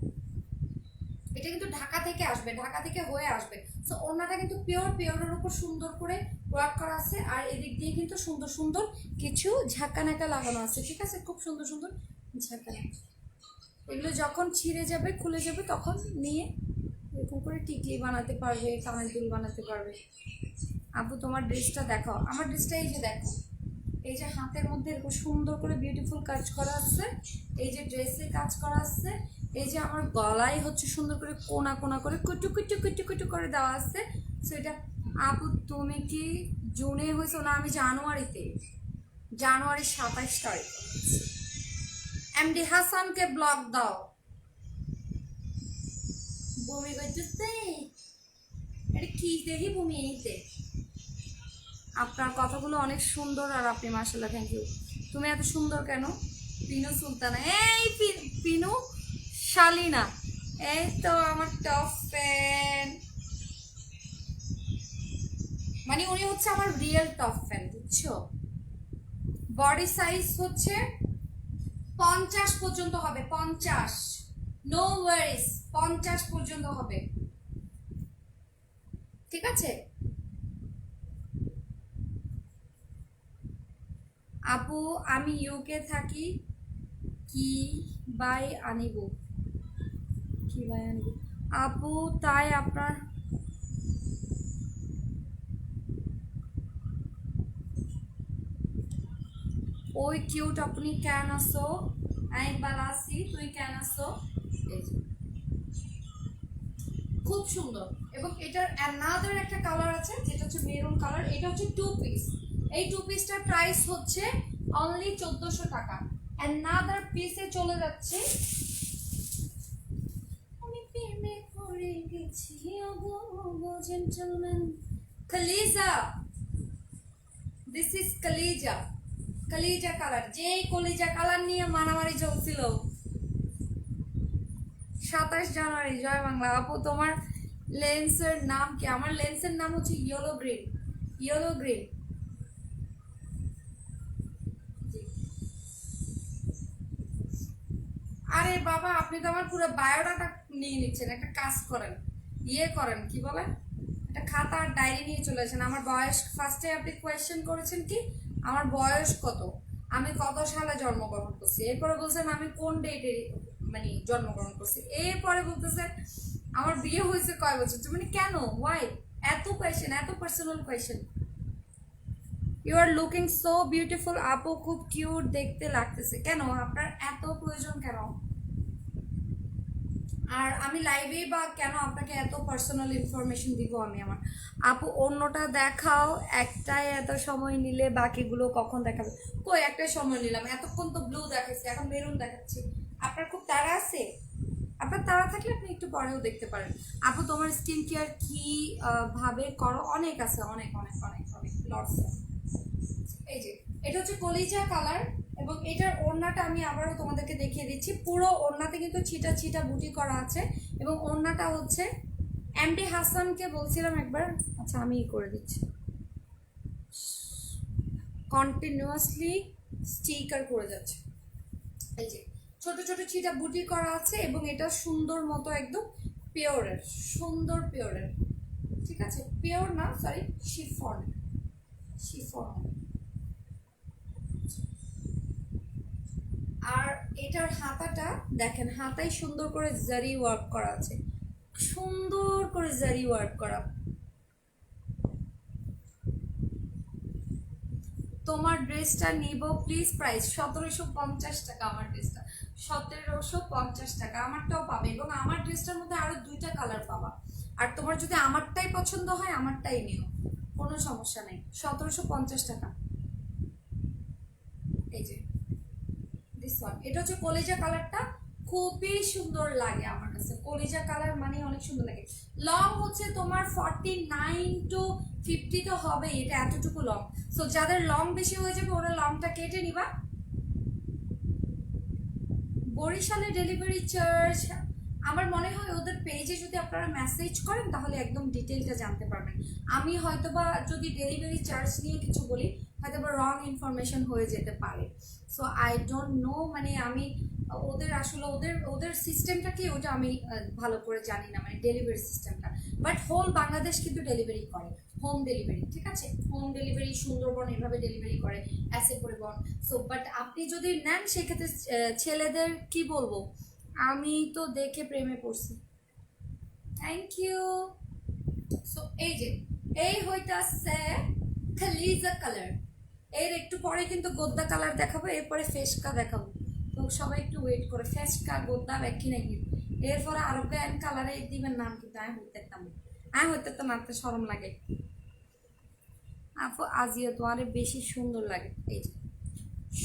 এটা কিন্তু ঢাকা থেকে আসবে, ঢাকা থেকে হয়ে আসবে। সো ওনাটা কিন্তু পিওরের উপর সুন্দর করে ওয়ার্ক করা আছে। আর এদিক দিয়ে কিন্তু সুন্দর সুন্দর কিছু ঝাঁকানাকা লাগানো আছে, ঠিক আছে। খুব সুন্দর সুন্দর ঝাঁকানাকা। এগুলো যখন ছিঁড়ে যাবে, খুলে যাবে, তখন নিয়ে এরকম করে টিকলি বানাতে পারবে, কানের দুল বানাতে পারবে। আপু তোমার ড্রেসটা দেখাও। আমার ড্রেসটা এই যে দেখো, এই যে হাতের মধ্যে এরকম সুন্দর করে বিউটিফুল কাজ করা আছে, এই যে ড্রেসে কাজ করা আছে, এই যে আমার গলায় হচ্ছে সুন্দর করে কোনা কোনা করে কুটু কুটু কুটু কুটু করে দেওয়া আছে। সেটা আপু তুমি কি জুনে হয়েছো? না, আমি জানুয়ারিতে, জানুয়ারি 27 তারিখ। এমডি হাসানকে ব্লক দাও। বমি করতেছে, এটা কি দেখি বমি এইতে। আপনার কথাগুলো অনেক সুন্দর, আর আপনি মাশাআল্লাহ, থ্যাংক ইউ। তুমি এত সুন্দর কেন? পিনু সুলতানা, এই পিনু শালিনা, এই তো আমার টপ ফ্যান। মানে উনি হচ্ছে আমার রিয়েল টপ ফ্যান, বুঝছো। বডি সাইজ হচ্ছে 50 পর্যন্ত হবে, 50, নো ওয়ারিস, 50 পর্যন্ত হবে, ঠিক আছে। আপু আমি ইউকে থাকি, কি বাই আনিব, কি বাই আনিব। আপু তাই আপনার ওই কিউট, আপনি কেন আসো? আমি ভালো আছি, তুই কেন আসো? খুব সুন্দর। এবং এটার অ্যানাদার একটা কালার আছে যেটা হচ্ছে মেরুন কালার। এটা হচ্ছে টু পিস। এই টু পিসটার প্রাইস হচ্ছে অনলি 1400 টাকা। অ্যানাদার পিসে চলে যাচ্ছে। আমি প্রেমে পড়ে গেছি ওগো জেন্টলম্যান। খালিজা, দিস ইজ কালিজা, কলিজা কালার। যেই কলিজা কালার নিয়ে মারামারি চলছিল 27 জানুয়ারি। জয় বাংলা। আপু তোমার লেন্সের নাম কি? আমার লেন্সের নাম হচ্ছে ইয়েলো গ্রিন, ইয়েলো গ্রিন। আরে বাবা, আপনি তো আমার পুরো বায়োডাটা নিয়ে নিচ্ছেন। একটা কাজ করেন, ইয়ে করেন, কি বলেন, একটা খাতা আর ডায়েরি নিয়ে চলে আসেন। আমার বয়স ফার্স্টে আপনি কোয়েশ্চেন করেছেন কি আমার বয়স কত, আমি কত সালে জন্মগ্রহণ করছি, এরপরে বলছেন আমি কোন ডেটে মানে জন্মগ্রহণ করছি, এরপরে বলতেছেন আমার বিয়ে হয়েছে কয় বছর। মানে কেন, ওয়াই এত কোয়েশ্চেন, এত personal question. You are looking so beautiful. আপু খুব কিউট দেখতে লাগতেছে। কেন আপনার এত প্রয়োজন কেন? আর আমি লাইভে বা কেন আপনাকে এত পার্সোনাল ইনফরমেশন দিব আমি আমার? আপু অন্যটা দেখাও, একটাই এত সময় নিলে বাকিগুলো কখন দেখাবে? কই একটাই সময় নিলাম, এতক্ষণ তো ব্লু দেখাচ্ছি, এখন মেরুন দেখাচ্ছি। আপনার খুব তাড়া আছে? আপনার তাড়া থাকলে আপনি একটু পরেও দেখতে পারেন। আপু তোমার স্কিন কেয়ার কি ভাবে করো? অনেক আছে, অনেক অনেক অনেক অনেক লটস। এই যে এটা হচ্ছে কলিজা কালার, এবং এটার ওড়নাটা আমি আবারও তোমাদেরকে দেখিয়ে দিচ্ছি। পুরো ওড়নাতে কিন্তু ছিটা ছিটা বুটি করা আছে, এবং ওড়নাটা হচ্ছে এমডি হাসানকে বলছিলাম একবার, আচ্ছা আমি করে দিচ্ছি, কন্টিনিউয়াসলি স্টিকার করে যাচ্ছে। এই যে ছোট ছোট ছিটা বুটি করা আছে, এবং এটা সুন্দর মতো একদম পিওরের, সুন্দর পিওরের, ঠিক আছে। পিওর না, সরি, শিফন, শিফন। আর এটার হাতাটা দেখেন, হাতায় সুন্দর করে জারি ওয়ার্ক করা আছে, সুন্দর করে জারি ওয়ার্ক করা। তোমার ড্রেসটা নিব প্লিজ, প্রাইস 1750 টাকা আমার ড্রেসটা। 1750 টাকা, আমারটাও পাবে এবং আমার ড্রেসটার মধ্যে আরো 2টা কালার পাবা। আর তোমার যদি আমারটাই পছন্দ হয় আমারটাই নিও, কোনো সমস্যা নেই। 1750 টাকা। এই যে দিস ওয়ান, এটা হচ্ছে কলিজা কালারটা, খুবই সুন্দর লাগে আমার কাছে। কলিজা কালার মানে অনেক সুন্দর লাগে। লং হচ্ছে তোমার 49 to 50 তো হবে, এটা এতটুকু লং। সো যাদের লং বেশি হয়ে যাবে ওরা লংটা কেটে নিবা। বরিশালে ডেলিভারি চার্জ আমার মনে হয় ওদের পেজে যদি আপনারা মেসেজ করেন তাহলে একদম ডিটেলটা জানতে পারবেন। আমি হয়তোবা যদি ডেলিভারি চার্জ নিয়ে কিছু বলি হয়তোবা রং ইনফরমেশন হয়ে যেতে পারে। সো আই ডোন্ট নো, মানে আমি ওদের আসলে ওদের ওদের সিস্টেমটা কি ওটা আমি ভালো করে জানি না, মানে ডেলিভারি সিস্টেমটা। বাট হোল বাংলাদেশ কিন্তু ডেলিভারি করে, হোম ডেলিভারি, ঠিক আছে? হোম ডেলিভারি সুন্দরবন এভাবে ডেলিভারি করে, অ্যাসে পরিবহন। সো বাট আপনি যদি নেন সেক্ষেত্রে ছেলেদের কি বলবো, আমি তো দেখে প্রেমে পড়ছি। Thank you. সো এই যে এই হইতাছে খালিজা কালার, এর একটু পরে কিন্তু গোদ্দা কালার দেখাবো, এরপরে ফেসকা দেখাবো। তো সবাই একটু ওয়েট করে, ফেসকা গোদ্দা ব্যাকি নাকি এরপরে আরো ব্যান্ড কালারে দিবেন নাম, কিন্তু আমি হইতে তো নামতে শরম লাগে। আপু আজিয়া তো আরে বেশি সুন্দর লাগে। এই যে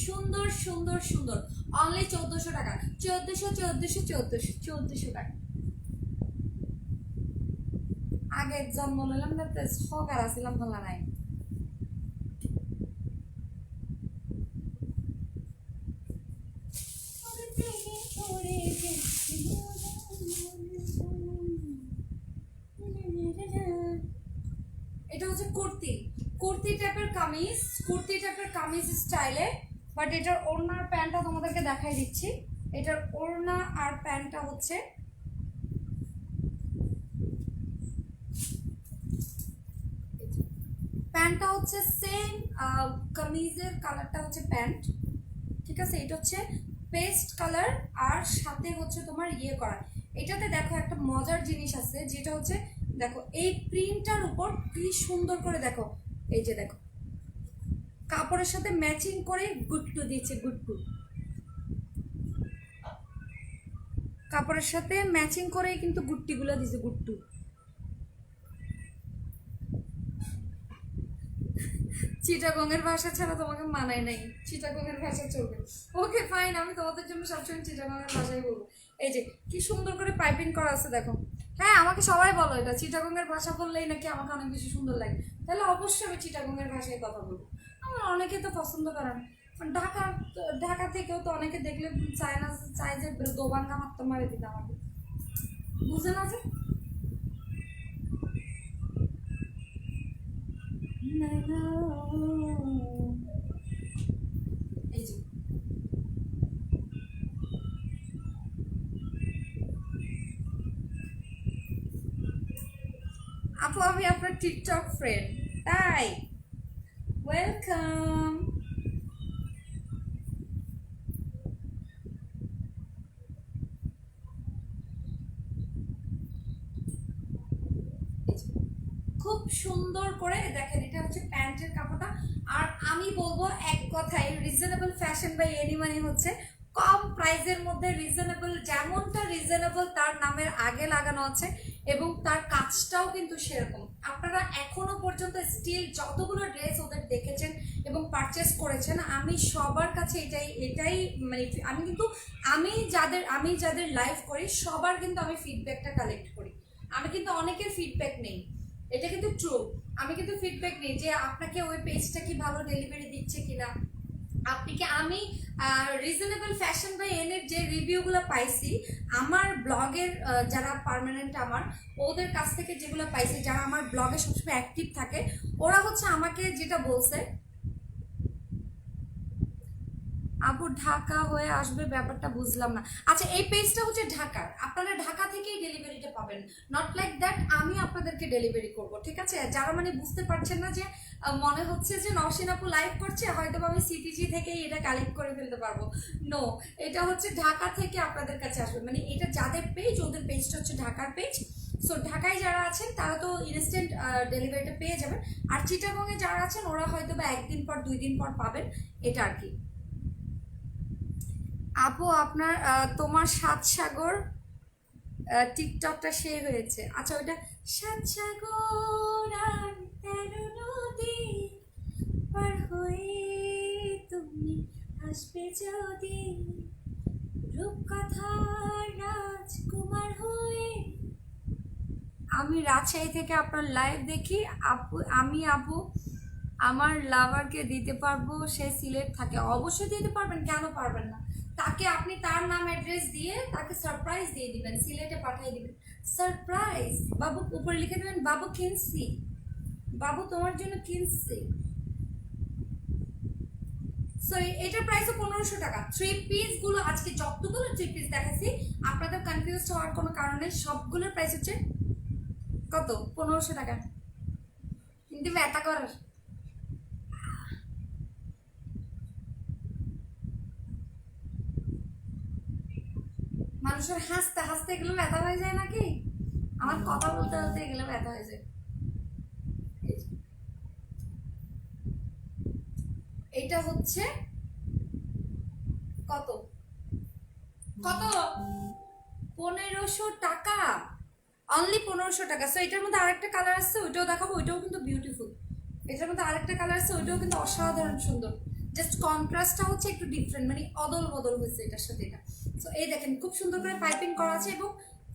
সুন্দর সুন্দর সুন্দর, অনলি 1400 টাকা, 1400 টাকা। আগে জন্ম নিলাম না তো সকার আসিলাম ভালো নাই। এটা হচ্ছে কুর্তি, কুর্তি টাইপের কামিজ, কুর্তি টাইপের কামিজ স্টাইলে। বাট এটার ওড়নার প্যান্টটা তোমাদেরকে দেখাই দিচ্ছি। এটার ওড়না আর প্যান্টটা হচ্ছে প্যান্টটা হচ্ছে সেম, কামিজের কালারটা হচ্ছে প্যান্ট, ঠিক আছে? এটা হচ্ছে পেস্ট কালার আর সাথে হচ্ছে তোমার ইয়ে করা। এটাতে দেখো একটা মজার জিনিস আছে, যেটা হচ্ছে দেখো এই প্রিন্টটার উপর কি সুন্দর করে দেখো, এই যে দেখো কাপড়ের সাথে ম্যাচিং করে গুট্টু দিয়েছে, গুট্টু কাপড়ের সাথে ম্যাচিং করে কিন্তু গুট্টিগুলো দিয়েছে, গুট্টু। চিটাগংয়ের ভাষা ছাড়া তোমাকে মানায় নাই, চিটাগংয়ের ভাষা চলবে। ওকে ফাইন, আমি তোমাদের জন্য সবসময় চিটাগংয়ের ভাষাই বলবো। এই যে কি সুন্দর করে পাইপিং করা আছে দেখো। হ্যাঁ আমাকে সবাই বলো এটা চিটাগংয়ের ভাষা বললেই নাকি আমাকে অনেক বেশি সুন্দর লাগে, তাহলে অবশ্যই আমি চিটাগংয়ের ভাষায় কথা বলবো। আমার অনেকে তো পছন্দ করে না, ঢাকা, ঢাকা থেকেও তো অনেকে দেখলে চায় না, চায় যে দোবাঙ্গা মাত্র মারে দিতে আমাকে, বুঝে না যে এই যে আপু আমি আপনার টিকটক ফ্রেন্ড, তাই ওয়েলকাম। খুব সুন্দর করে দেখেন, এটা হচ্ছে প্যান্টের কাপড়টা। আর আমি বলবো এক কথায় রিজনেবল ফ্যাশন বাই এনি মানে হচ্ছে কম প্রাইসের মধ্যে রিজনেবল, যেমনটা রিজনেবল তার নামের আগে লাগানো আছে এবং তার কাজটাও কিন্তু সেরকম। আপনারা এখনো পর্যন্ত স্টিল যতগুলো ড্রেস ওদের দেখেছেন এবং পারচেস করেছেন, আমি সবার কাছে এটাই এটাই মানে আমি যাদের লাইভ করি সবার কিন্তু আমি ফিডব্যাকটা কালেক্ট করি। আমি কিন্তু অনেকের ফিডব্যাক নেই, এটা কিন্তু ট্রু। আমি কিন্তু ফিডব্যাক নেই যে আপনাকে ওই পেজটা কি ভালো ডেলিভারি দিচ্ছে কিনা, আপনি কি, আমি রিজনেবল ফ্যাশন বাই এনের যে রিভিউগুলো পাইছি আমার ব্লগের যারা পার্মানেন্ট আমার ওদের কাছ থেকে যেগুলো পাইছি, যারা আমার ব্লগে সবসময় অ্যাক্টিভ থাকে, ওরা হচ্ছে আমাকে যেটা বলছে, আপু ঢাকা হয়ে আসবে ব্যাপারটা বুঝলাম না। আচ্ছা এই পেজটা হচ্ছে ঢাকার, আপনারা ঢাকা থেকেই ডেলিভারিটা পাবেন, নট লাইক দ্যাট আমি আপনাদেরকে ডেলিভারি করব, ঠিক আছে? যারা মানে বুঝতে পারছেন না যে মনে হচ্ছে যে নওশিন আপু লাইভ করছে হয়তো আমি সিটিজি থেকেই এটা কালেক্ট করে ফেলতে পারবো, নো, এটা হচ্ছে ঢাকা থেকে আপনাদের কাছে আসবে। মানে এটা যাদের পেজ ওদের পেজটা হচ্ছে ঢাকার পেজ। সো ঢাকায় যারা আছেন তারা তো ইনস্ট্যান্ট ডেলিভারিটা পেয়ে যাবেন, আর চিটাগংয়ে যারা আছেন ওরা হয়তো বা 1 দিন পর 2 দিন পর পাবেন, এটা আর কি। আপু আপনার তোমার সাত সাগর টিকটকটা শেয়ার হয়েছে। আচ্ছা ওইটা সাত সাগর আর 13 নদী পার হয়ে তুমি আসবে যদি রূপকথার রাজকুমার হয়ে। আমি রাজশাহী থেকে আপনার লাইভ দেখি আপু। আপু আমার লাভারকে দিতে পারবো, সে সিলেট থাকে। অবশ্যই দিতে পারবেন, কেন পারবেন না। তাকে আপনি তার নাম অ্যাড্রেস দিয়ে তাকে সারপ্রাইজ দিয়ে দিবেন, সিলেটে পাঠিয়ে দিবেন। সারপ্রাইজ বাবু উপরে লিখে দেবেন, বাবু কিনছি, বাবু তোমার জন্য কিনছি। সরি এটার প্রাইসও 1500 টাকা। 3 পিস গুলো আজকে যতগুলো 3 পিস দেখাচ্ছি আপনাদের কনফিউজ হওয়ার কোনো কারণে, সবগুলোর প্রাইস হচ্ছে কত? 1500 টাকা। কিন্তু ব্যথা করার মানুষের হাসতে হাসতে এগুলো ব্যথা হয়ে যায় নাকি? আমার কথা বলতে বলতে এগুলো ব্যথা হয়ে যায়। এটা হচ্ছে কত কত 1500 টাকা, অনলি 1500 টাকা। সো এটার মধ্যে আরেকটা কালার আছে, ওইটাও দেখাবো, ওইটাও কিন্তু বিউটিফুল। এটার মধ্যে আরেকটা কালার আছে, ওইটাও কিন্তু অসাধারণ সুন্দর। জাস্ট কন্ট্রাস্টটা হচ্ছে একটু ডিফারেন্ট, মানে অদল বদল হয়েছে এটার সাথে এটা। সো এই দেখেন খুব সুন্দর করে পাইপিং করা আছে এবং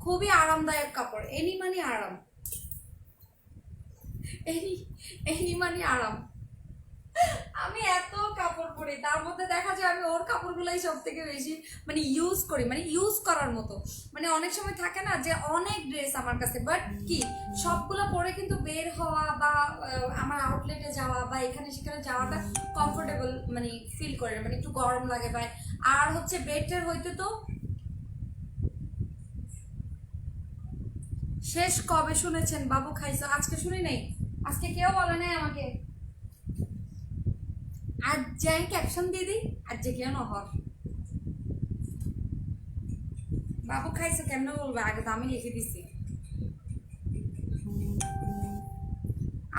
খুবই আরামদায়ক কাপড়। এনি মানে আরাম, এনি এনি মানে আরাম। আমি এত কাপড় পরি, তার মধ্যে দেখা যায় আমি ওর কাপড়গুলাই সব থেকে বেশি মানে ইউজ করি, মানে ইউজ করার মতো। মানে অনেক সময় থাকে না যে অনেক ড্রেস আমার কাছে, বাট কি সবগুলো পরে কিন্তু বের হওয়া বা আমার আউটলেটে যাওয়া বা এখানে সেখানে যাওয়াটা কমফোর্টেবল মানে ফিল করে না, মানে একটু গরম লাগে ভাই। আর হচ্ছে বেডটার হইতে তো শেষ কবে শুনেছেন বাবু খাইছো? আজকে শুনি নাই, আজকে কেউ বলে নাই আমাকে। আজ যাই ক্যাপশন দিয়ে দিই, আজ যে কেউ নহর বাবু খাইছো কেমনে বলবো, আগে তো আমি লিখে দিছি।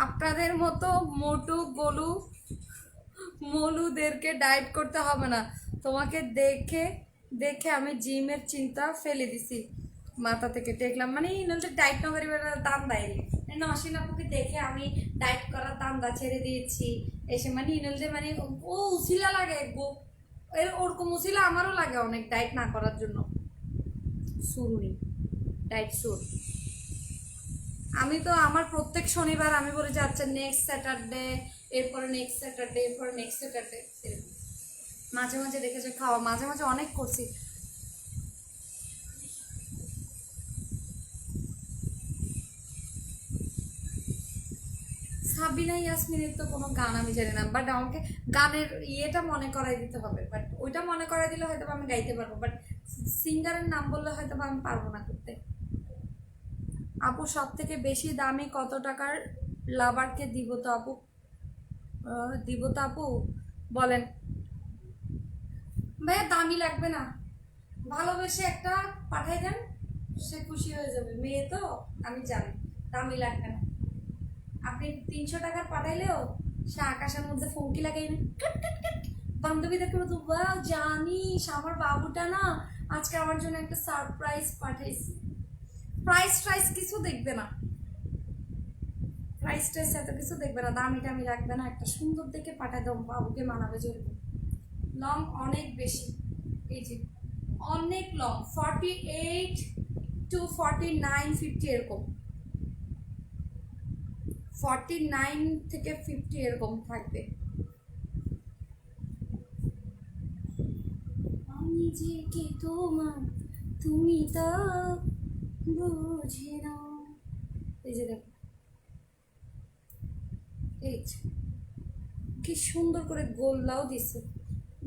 আপনাদের মতো মোটু গোলু মলুদেরকে ডায়েট করতে হবে না, তোমাকে দেখে দেখে আমি জিমের চিন্তা ফেলে দিছি মাথা থেকে। দেখলাম মানে ইনলতে ডায়েট না করি দাম দেয়নি, নসীন আপুকে দেখে আমি ডায়েট করার দান্দা ছেড়ে দিয়েছি এসে। মানে ইনলতে মানে ও উছিলা লাগে গো, ওরকম উছিলা আমারও লাগে অনেক ডায়েট না করার জন্য। শুরুনি ডায়েট সুর। আমি তো আমার প্রত্যেক শনিবার আমি বলি যে আচ্ছা নেক্সট স্যাটারডে, এরপরে নেক্সট স্যাটারডে, এরপরে নেক্সট স্যাটারডে। মাঝে মাঝে দেখেছে খাওয়া, মাঝে মাঝে অনেক করছি। সাবিনা ইয়াসমিনের তো কোনো গান আমি জানি না, বাট আমাকে গানের ইয়েটা মনে করাই দিতে হবে। বাট ওইটা মনে করাই দিলে হয়তো আমি গাইতে পারবো, বাট সিঙ্গারের নাম বললে হয়তো আমি পারবো না করতে। আপু সব থেকে বেশি দামি কত টাকার লাভারকে দিব তো আপু? দিব তো আপু, বলেন। ভাইয়া দামি লাগবে না, ভালোবেসে একটা পাঠাই দেন, সে খুশি হয়ে যাবে। মেয়ে তো আমি জানি, দামি লাগবে না। আপনি 300 টাকার পাঠাইলেও সে আকাশের মধ্যে ফুঙ্কি লাগাই বান্ধবীদেরকে বলতো ওয়াও জানিস আমার বাবুটা না আজকে আমার জন্য একটা সারপ্রাইজ পাঠাইছি। প্রাইস ট্রাইস কিছু দেখবে না, প্রাইস ট্রাইস এত কিছু দেখবে না, দামি টামি লাগবে না, একটা সুন্দর দেখে পাঠাই দাও, বাবুকে মানাবে জন্য। লং অনেক বেশি, এই যে অনেক লং, 48 to 49 50 এরকম, 49 থেকে 50 এরকম থাকবে। আমি যে কে তোমার তুমি তা বুঝে না। এই যে দেখো, এই যে কি সুন্দর করে গোল্লাও দিছে।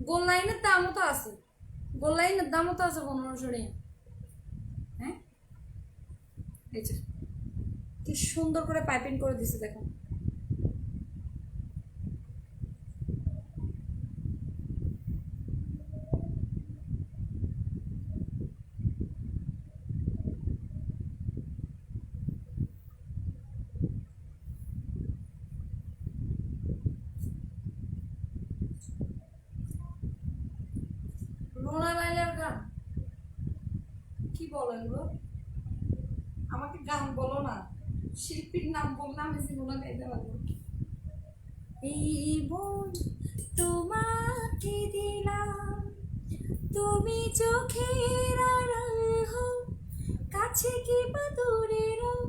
গোল লাইনের দামও তো আছে, গোল লাইনের দামও তো আছে 1500 টাকা। হ্যাঁ এই যে কি সুন্দর করে পাইপিং করে দিছে দেখো। রোনা কি বলেন গো, আমাকে গান বলো না, শিল্পীর নাম বললে আমি জীবনে গাইতে পারবো। এই মন তোমাকে দিলাম, তুমি চোখের আড়াল হও, কাছে কি বা দূরে রও,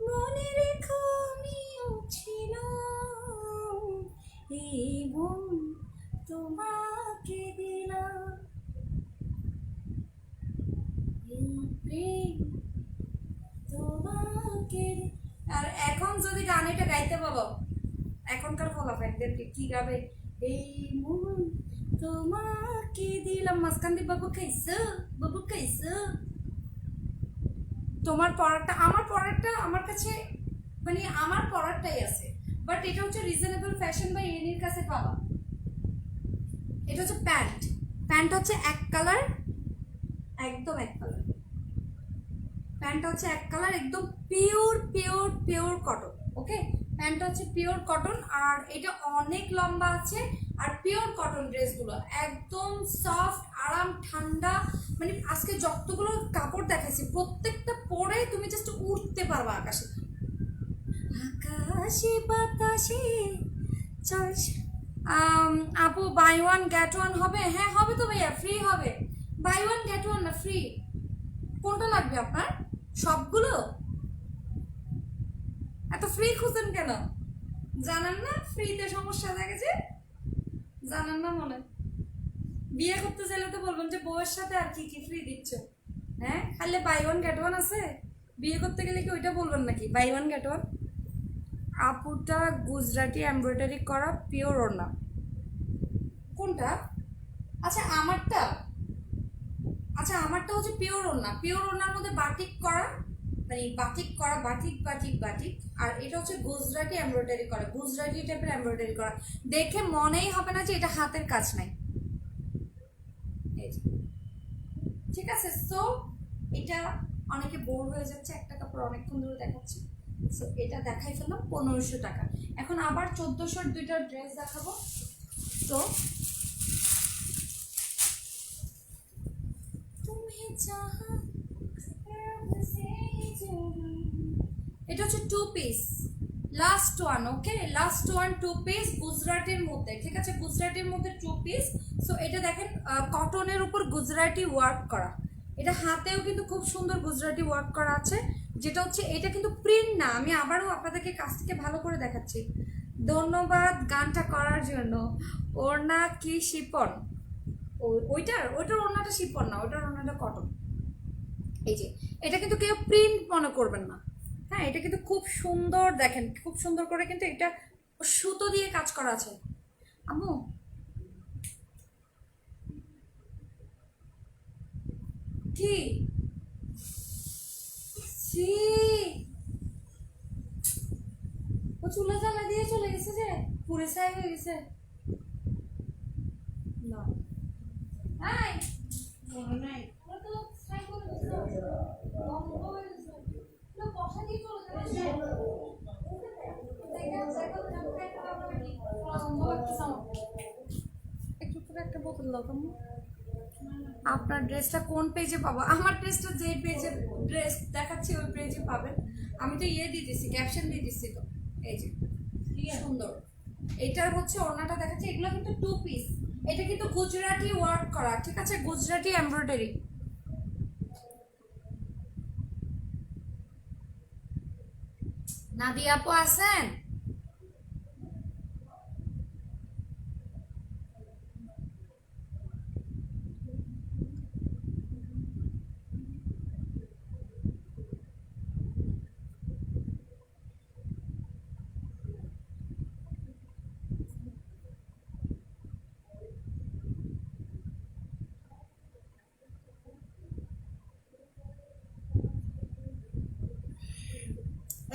মনে রেখো আমিও ছিলাম। এই মন তোমাকে দিলাম, এই প্রেম তোমাকে। আর এখন যদি গান এটা গাইতে বলো, এখনকার ফলাফলদেরকে কি গাবে? এই মন তোমাকে দিলাম, মাঝখান দিয়ে বাবু খাইছো, বাবু খাইছো। তোমার পড়াটা আমার পড়াটা আমার কাছে মানে আমার পড়াটাই আছে, বাট এটা হচ্ছে রিজনেবল ফ্যাশন বা এনির কাছে পাবা। এটা হচ্ছে প্যান্ট, প্যান্ট হচ্ছে এক কালার, একদম এক কালার। প্যান্টটা হচ্ছে এক কালার, একদম পিওর পিওর পিওর কটন। ওকে, প্যান্টটা হচ্ছে পিওর কটন, আর এটা অনেক লম্বা আছে। আর পিওর কটন ড্রেসগুলো একদম সফট, আরাম, ঠান্ডা। মানে আজকে যতগুলো কাপড় দেখাচ্ছি প্রত্যেকটা পরে তুমি জাস্ট উঠতে পারবা আকাশে, আকাশে বাতাসে। চল আপু, বাই ওয়ান গেট ওয়ান হবে? হ্যাঁ হবে তো ভাইয়া, ফ্রি হবে। বাই ওয়ান গেট ওয়ান না ফ্রি, কোনটা লাগবে আপনার? সবগুলো? এত ফ্রি খুঁজেন কেন? জানেন না ফ্রিতে সমস্যা থাকে যে? জানেন না মনে? বিয়ে করতে চাইলে তো বলবেন যে বউয়ের সাথে আর কি কি ফ্রি দিচ্ছ। হ্যাঁ, খালি বাই ওয়ান গেট ওয়ান আছে? বিয়ে করতে গেলে কি ওইটা বলবেন নাকি, বাই ওয়ান গেট ওয়ান? আপুটা গুজরাটি এমব্রয়ডারি করা পিওর ওড়না কোনটা? আচ্ছা আমারটা, আচ্ছা আমারটা হচ্ছে পিওর ওড়না, পিওর ওড়নার মধ্যে বাটিক করা, মানে বাটিক করা, বাটিক বাটিক বাটিক। আর এটা হচ্ছে গুজরাটি এমব্রয়ডারি করা, গুজরাটি টাইপের এমব্রয়ডারি করা। দেখে মনেই হবে না যে এটা হাতের কাজ নাই। ঠিক আছে, সো এটা অনেকে বোর হয়ে যাচ্ছে, একটা কাপড় অনেকক্ষণ ধরে দেখাচ্ছি, সো এটা দেখাই ফেললাম 1500 টাকা। এখন আবার 1400 দুইটা ড্রেস দেখাবো। তো এটা হচ্ছে টু পিস, লাস্ট ওয়ান। ওকে, লাস্ট ওয়ান টু পিস গুজরাটির মধ্যে, ঠিক আছে, গুজরাটির মধ্যে টু পিস। সো এটা দেখেন কটনের উপর গুজরাটি ওয়ার্ক করা, এটা হাতেও কিন্তু খুব সুন্দর গুজরাটি ওয়ার্ক করা আছে। যেটা হচ্ছে এটা কিন্তু প্রিন্ট না, আমি আবারও আপনাদেরকে কাছ থেকে ভালো করে দেখাচ্ছি। ধন্যবাদ গানটা করার জন্য। ওড়না কি শিপন? ওইটার ওড়নাটা শিপন না, ওইটার ওড়নাটা কটন। এই যে এটা কিন্তু কেউ প্রিন্ট মনে করবেন না, হ্যাঁ এটা কিন্তু খুব সুন্দর, দেখেন খুব সুন্দর করে কিন্তু এটা সুতো দিয়ে কাজ করা আছে। আম্মু কি ও চুলা জ্বালা দিয়ে চলে গেছে যে পুরে ছাই হয়ে গেছে না। নাই মনে নাই, ওরা তো ছাই করে দিছে, বন্ধ হয়ে গেছে, না বসা দিয়ে চলে যাবে। একটু করে একটা বোতল দাও তো। আপনার ড্রেসটা কোন পেজে পাবো? আমার ড্রেসটা যে পেজে ড্রেস দেখাচ্ছি ওই পেজে পাবেন। আমি তো ইয়ে দিয়ে দিচ্ছি, ক্যাপশন দিয়ে দিচ্ছি তো। এই যে সুন্দর, এটার হচ্ছে ওড়নাটা দেখাচ্ছি। এগুলো কিন্তু টু পিস, এটা কিন্তু গুজরাটি ওয়ার্ক করা, ঠিক আছে, গুজরাটি এমব্রয়ডারি। নাদিয়া আপু আছেন?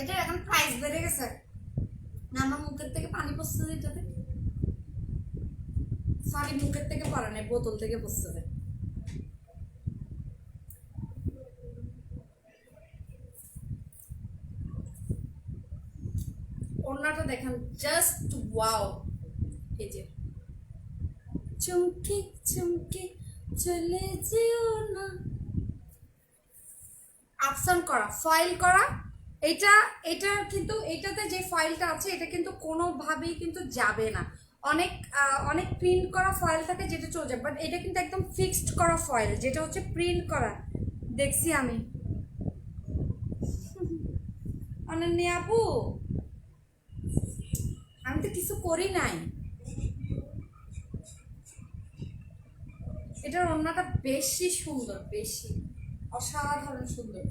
এটা এখন প্রাইস বেড়ে গেছে না, আমার মুখের থেকে পানি পড়ছে এটাতে, সরি মুখের থেকে পড়া নেই, বোতল থেকে পড়ছে। ওড়নাটা দেখেন জাস্ট ওয়াও। এই যে চুমকি চুমকি চলে যেও না, আপসান করা, ফয়েল করা। এটা এটা কিন্তু এটাতে যে ফয়েলটা আছে এটা কিন্তু কোনোভাবেই কিন্তু যাবে না। অনেক অনেক প্রিন্ট করা ফয়েল থাকে যেটা চলে যাবে, বাট এটা কিন্তু একদম ফিক্সড করা ফয়েল, যেটা হচ্ছে প্রিন্ট করা। দেখছি আমি অনন্যা আপু, আমি তো কিছু করি নাই। এটার ওড়নাটা বেশি সুন্দর, বেশি অসাধারণ সুন্দর।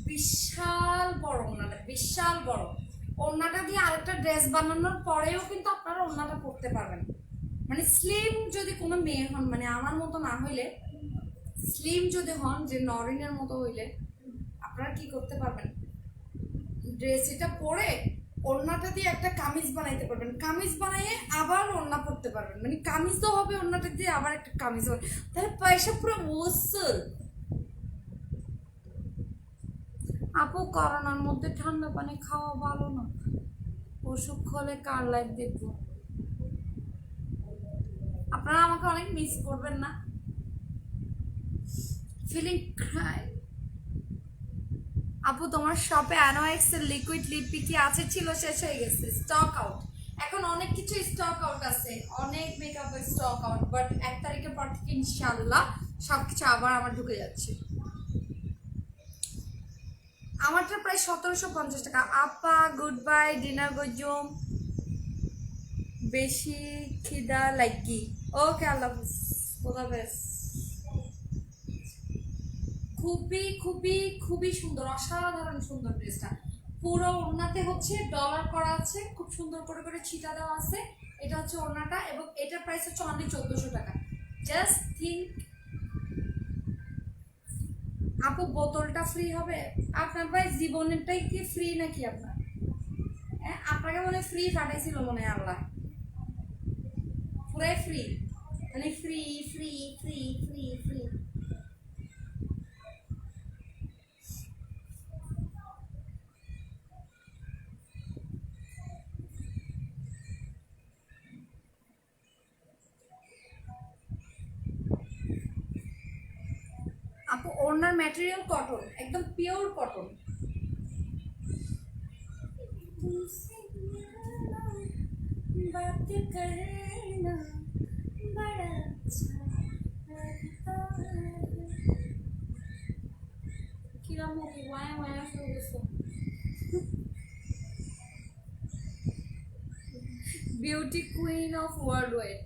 বিশাল বড় ওড়নাটা, বিশাল বড়। ওড়নাটা দিয়ে আরেকটা ড্রেস বানানোর পরেও কিন্তু আপনারা ওড়নাটা পরতে পারবেন। মানে স্লিম যদি কোনো মেয়ে হন, মানে আমার মতো না হইলে, স্লিম যদি হন, যে নরিনের মতো হইলে, আপনারা কি করতে পারবেন, ড্রেস এটা পরে ওড়নাটা দিয়ে একটা কামিজ বানাইতে পারবেন, কামিজ বানাইয়ে আবার ওড়না পরতে পারবেন, মানে কামিজ তো হবে ওড়নাটা দিয়ে আবার একটা কামিজ হবে, তাহলে পয়সা পুরো ওসুল। আপু করোনার মধ্যে ঠান্ডা পানি খাওয়া ভালো না, অসুখ হলে কার লাইফ দেখবো। আপনারা আমাকে অনেক মিস করবেন না? Feeling cry. আপু তোমার শপে অ্যানোএক্স এর লিকুইড লিপি কি আছে? ছিল, শেষ হয়ে গেছে, স্টক আউট। এখন অনেক কিছু স্টক আউট আছে, অনেক মেকআপের স্টক আউট, বাট 1 তারিখের পর থেকে ইনশাল্লাহ সবকিছু আবার আমার ঢুকে যাচ্ছে। আমারটা প্রায় 1750 টাকা। আপা গুড বাই, ডিনার গজুম, বেশি খিদা লাগি। ওকে, আল্লাহ হাফিজ, খোদা হাফেজ। খুবই খুবই খুবই সুন্দর, অসাধারণ সুন্দর ড্রেসটা। পুরো ওড়নাতে হচ্ছে ডলার করা আছে, খুব সুন্দর করে করে ছিটা দেওয়া আছে। এটা হচ্ছে ওড়নাটা, এবং এটার প্রাইস হচ্ছে অনলি 1400 টাকা। Just think. আপু বোতলটা ফ্রি হবে? আপনার ভাই জীবনেরটাই কি ফ্রি নাকি আপনার? হ্যাঁ, আপনাকে মনে ফ্রি পাঠাইছিল মনে হয় আল্লাহ, পুরাই ফ্রি, মানে free free free free free. আপু ওড়নার ম্যাটেরিয়াল কটন, একদম পিওর কটন। কিরম মুভি, ওয়ায়া ওয়ায়া শুরু গেছে। Beauty queen of world wait.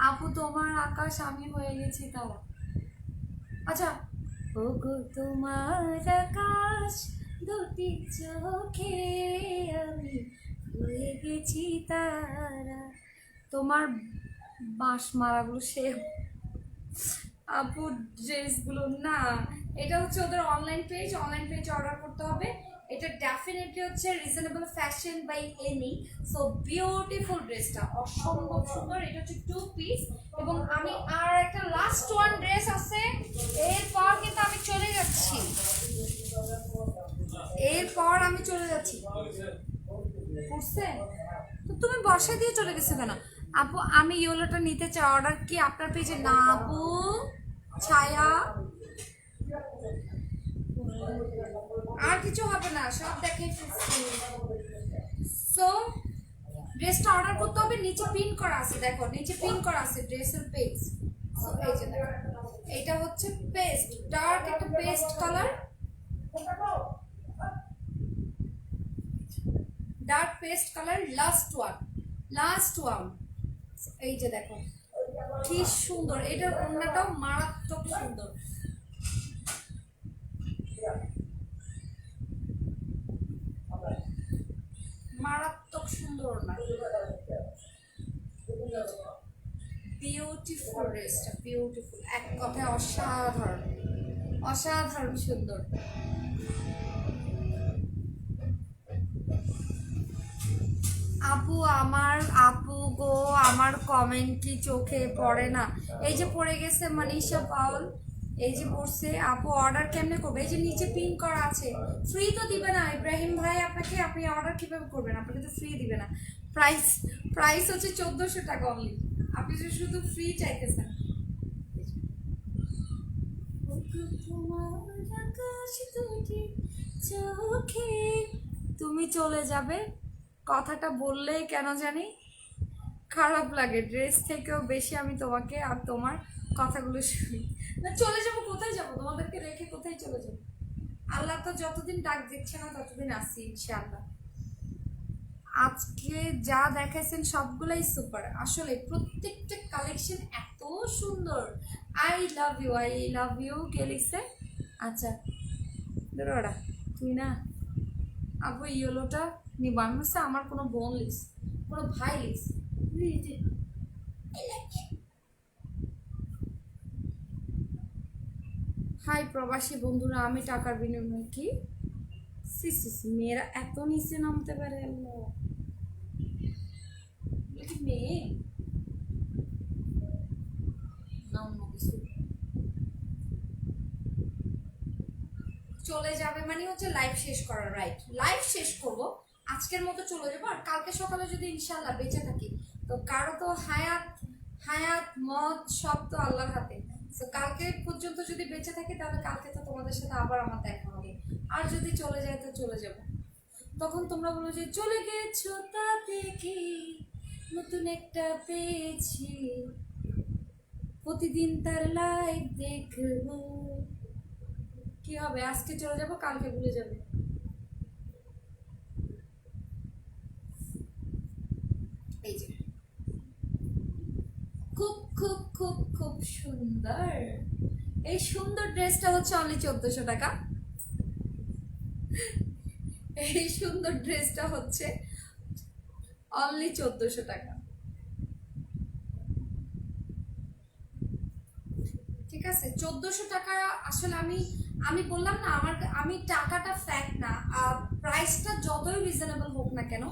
আপু তোমার আকাশ আমি হয়ে গেছি তাও। আচ্ছা, ও গো তোমার আকাশ দুটি চোখে আমি হয়ে গেছি তারা। তোমার বাঁশ মারাগুলো সে আপু ড্রেসগুলো না, এটা হচ্ছে ওদের অনলাইন পেজ, অনলাইন পেজে অর্ডার করতে হবে। এটা ডেফিনেটলি হচ্ছে reasonable fashion by any. So beautiful ড্রেসটা অসম্ভব সুন্দর। এটা হচ্ছে 2 পিস, এবং আমি আর একটা লাস্ট ওয়ান ড্রেস আছে, এরপর কিন্তু আমি চলে যাচ্ছি, এরপর আমি চলে যাচ্ছি। বুঝছে তো, তুমি বর্ষা দিয়ে চলে গেছো কেন? আপু আমি ইয়েলোটা নিতে চাই, অর্ডার কি আপনার পেজে? না আপু, ছায়া আর কিছু হবে না, সব দেখে ফেলছি। সো ড্রেসটা অর্ডার করতে হবে, নিচে পিন করা আছে, দেখো নিচে পিন করা আছে ড্রেসের পেজ। সো এই যে দেখো, এটা হচ্ছে পেস্ট, ডার্ক একটা paste colour, dark paste colour, last one, last one. এই যে দেখো কি সুন্দর, এটার ওড়নাটাও মারাত্মক সুন্দর। মারাত্মক সুন্দর না, বিউটিফুল ড্রেসটা, বিউটিফুল, এক কথায় অসাধারণ, অসাধারণ সুন্দর। আপু আমার, আপু গো আমার কমেন্ট কি চোখে পড়ে না? এই যে পড়ে গেছে মনীষা পাউল, এই যে পড়ছে। আপু অর্ডার কেমনে করবে? এই যে নিচে পিন করা আছে। ফ্রি তো দিবে না ইব্রাহিম ভাই আপনাকে, আপনি অর্ডার কিভাবে করবেন? আপনাকে তো ফ্রি দিবে না। প্রাইস প্রাইস হচ্ছে 1400 টাকা অনলি। আপনি যে শুধু ফ্রি চাইতেছেন। চোখে তুমি চলে যাবে, কথাটা বললেই কেন জানি খারাপ লাগে। ড্রেস থেকেও বেশি আমি তোমাকে আর তোমার কথাগুলো শুনি না। চলে যাবো কোথায়? যাবো তোমাদেরকে রেখে কোথায় চলে যাবো? আল্লাহ তো যতদিন ডাক দিচ্ছে না ততদিন আসছি ইনশাআল্লাহ। আজকে যা দেখাইছেন সবগুলাই সুপার, আসলে প্রত্যেকটা কালেকশন এত সুন্দর। আই লাভ ইউ কে লিখছে? আচ্ছা ধরোড়া তুই না আবু ইয়েলোটা নিবান হচ্ছে আমার কোনো বোন লিস, কোনো ভাই লিস। হাই প্রবাসী বন্ধুরা, আমি টাকার বিনিময়ে কি সি সি সি মেয়েরা এত নিচে নামতে পারে? আল্লাহ, মেয়ে না অন্য কিছু। চলে যাবে মানে হচ্ছে লাইভ শেষ করার, রাইট? লাইভ শেষ করব, আজকের মতো চলে যাবো। আর কালকে সকালে যদি ইনশাল্লাহ বেঁচে থাকি, তো কারো তো হায়াত হায়াত মত সব তো আল্লাহর হাতে। তো কালকে পর্যন্ত যদি বেঁচে থাকি তাহলে কালকে তো তোমাদের সাথে আবার আমার দেখা হবে। আর যদি চলে যায় তো চলে যাব, তখন তোমরা বলো যে চলে গেছো তাতে কি নতুন একটা পেয়েছি, প্রতিদিন তার লাইভ দেখবো। কি হবে? আজকে চলে যাব, কালকে ভুলে যাবে। এই যে খুব খুব খুব খুব সুন্দর, এই সুন্দর ড্রেসটা হচ্ছে অনলি 1400 টাকা। এই সুন্দর ড্রেসটা হচ্ছে অনলি 1400 টাকা। ঠিক আছে, 1400 টাকা। আসলে আমি আমি বললাম না, আমি টাকাটা ফ্যাক্ট না, প্রাইসটা যতই রিজনেবল হোক না কেন,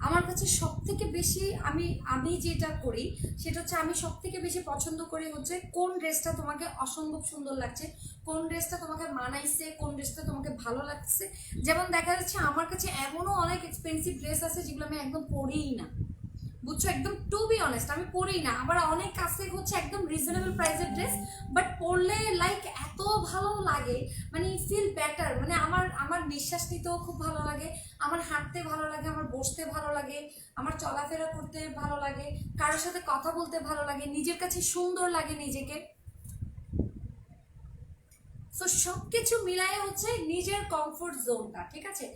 আমার কাছে সব থেকে বেশি আমি আমি যেটা করি সেটা হচ্ছে আমি সব থেকে বেশি পছন্দ করি হচ্ছে কোন ড্রেসটা তোমাকে অসম্ভব সুন্দর লাগছে, কোন ড্রেসটা তোমাকে মানাইছে, কোন ড্রেসটা তোমাকে ভালো লাগছে। যেমন দেখা যাচ্ছে আমার কাছে এমনও অনেক এক্সপেন্সিভ ড্রেস আছে যেগুলো আমি একদম পরিই না, বুঝছো? একদম টু বি অনেস্ট আমি পরি না। আবার অনেক কাছে হচ্ছে একদম রিজনেবল প্রাইসের ড্রেস, বাট পরলে লাইক এত ভালো লাগে, মানে ফিল বেটার। মানে আমার আমার নিঃশ্বাস নিতেও খুব ভালো লাগে, আমার হাঁটতে ভালো লাগে, আমার বসতে ভালো লাগে, আমার চলাফেরা করতে ভালো লাগে, কারোর সাথে কথা বলতে ভালো লাগে, নিজের কাছে সুন্দর লাগে নিজেকে। সো সব কিছু মিলাই হচ্ছে নিজের কমফোর্ট জোনটা, ঠিক আছে?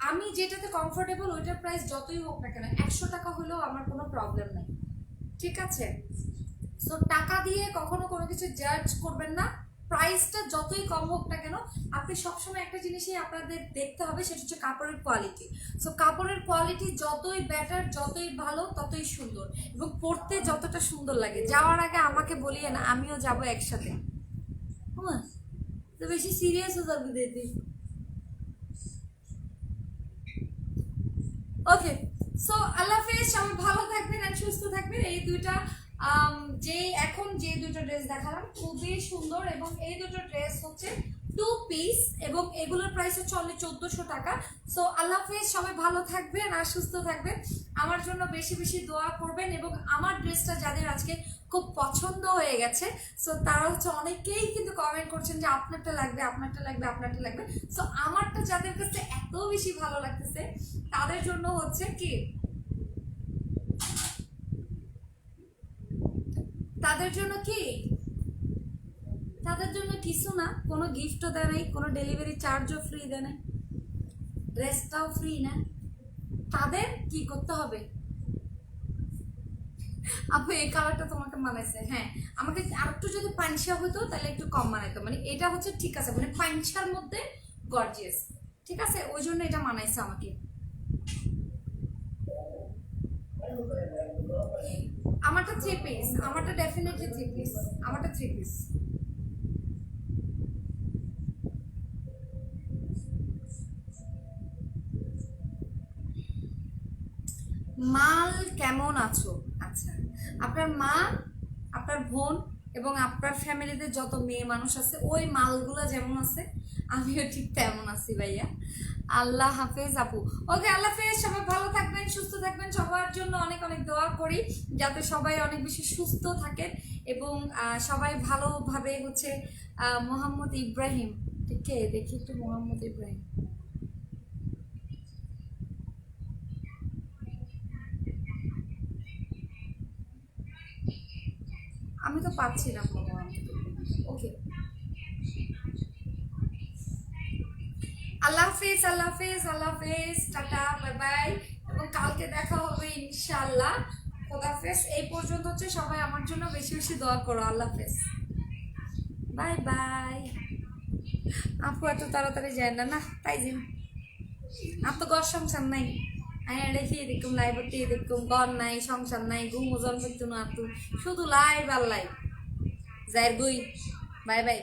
আমি যেটাতে কমফোর্টেবল ওইটার প্রাইস যতই হোক না কেন, 100 টাকা হলেও আমার কোনো প্রবলেম নেই, ঠিক আছে? সো টাকা দিয়ে কখনো কোনো কিছু জাজ করবেন না, প্রাইসটা যতই কম হোক না কেন। আপনি সবসময় একটা জিনিসই আপনাদের দেখতে হবে, সেটা হচ্ছে কাপড়ের কোয়ালিটি। সো কাপড়ের কোয়ালিটি যতই বেটার, যতই ভালো, ততই সুন্দর, এবং পরতে যতটা সুন্দর লাগে। যাওয়ার আগে আমাকে বলিয়ে না, আমিও যাব একসাথে। হুম, তো বেশি সিরিয়াস হয়ে যাবে দিদি। ওকে, সো আল্লাহ হাফেজ, সবাই ভালো থাকবেন আর সুস্থ থাকবেন। এই দুইটা যে এখন যে দুটো ড্রেস দেখালাম খুবই সুন্দর, এবং এই দুটো ড্রেস হচ্ছে 2 পিস, এবং এগুলোর প্রাইস হচ্ছে অনলি 1400 টাকা। সো আল্লাহ হাফেজ, সবাই ভালো থাকবেন আর সুস্থ থাকবেন। আমার জন্য বেশি বেশি দোয়া করবেন, এবং আমার ড্রেসটা যাদের আজকে খুব পছন্দ হয়ে গেছে, সো তারা হচ্ছে অনেকেই কিন্তু কমেন্ট করছেন যে আপনারটা লাগবে, আপনারটা লাগবে, আপনারটা লাগবে। সো আমারটা যাদের কাছে এত বেশি ভালো লাগতেছে তাদের জন্য হচ্ছে কি, তাদের জন্য কি, তাদের জন্য কিছু না, কোনো গিফটও দেয় নাই, কোনো ডেলিভারি চার্জও ফ্রি দেয় নাই, ড্রেসটাও ফ্রি না। তাদের কি করতে হবে? আপু এই কালারটা তোমাকে মানাইছে, হ্যাঁ আমাকে আর একটু যদি পাঞ্চা হতো তাহলে একটু কম মানাইতো, মানে এটা হচ্ছে ঠিক আছে, মানে পাঞ্চার মধ্যে গর্জিয়াস, ঠিক আছে, ওই জন্য এটা মানাইছে আমাকে। আমারটা 3 পিস, আমারটা ডেফিনেটলি 3 পিস, আমারটা 3 পিস। মাল কেমন আছো? আচ্ছা, আপনার মা, আপনার বোন এবং আপনার ফ্যামিলিতে যত মেয়ে মানুষ আছে ওই মালগুলো যেমন আছে আমিও ঠিক তেমন আছি ভাইয়া। আল্লাহ হাফেজ আপু। ওকে, আল্লাহ হাফেজ। সবাই ভালো থাকবেন, সুস্থ থাকবেন। সবার জন্য অনেক অনেক দোয়া করি যাতে সবাই অনেক বেশি সুস্থ থাকেন এবং সবাই ভালোভাবে হচ্ছে মোহাম্মদ ইব্রাহিম, ঠিক দেখি একটু মোহাম্মদ ইব্রাহিম, আমি তো পাচ্ছি না কোনো মোহাম্মদ ইব্রাহিম। ওকে, আল্লাহ হাফিজ, আল্লাহ হাফিজ, আল্লাহ হাফিজ, টাটা, বাই বাই। এবং কালকে দেখা হবে ইনশাআল্লাহ। খোদা হাফেজ। এই পর্যন্ত হচ্ছে সবাই আমার জন্য বেশি বেশি দোয়া করো। আল্লাহ হাফেজ, বাই বাই। আপু এত তাড়াতাড়ি যায় না, না তাই দিন আর তো ঘর সংসার নাই। আমি রেখে দেখুম লাইভটি দেখুম, ঘর নাই, সংসার নাই, ঘুম ওজন করতো না, শুধু লাইভ আর লাইভ। যাই বই, বাই বাই।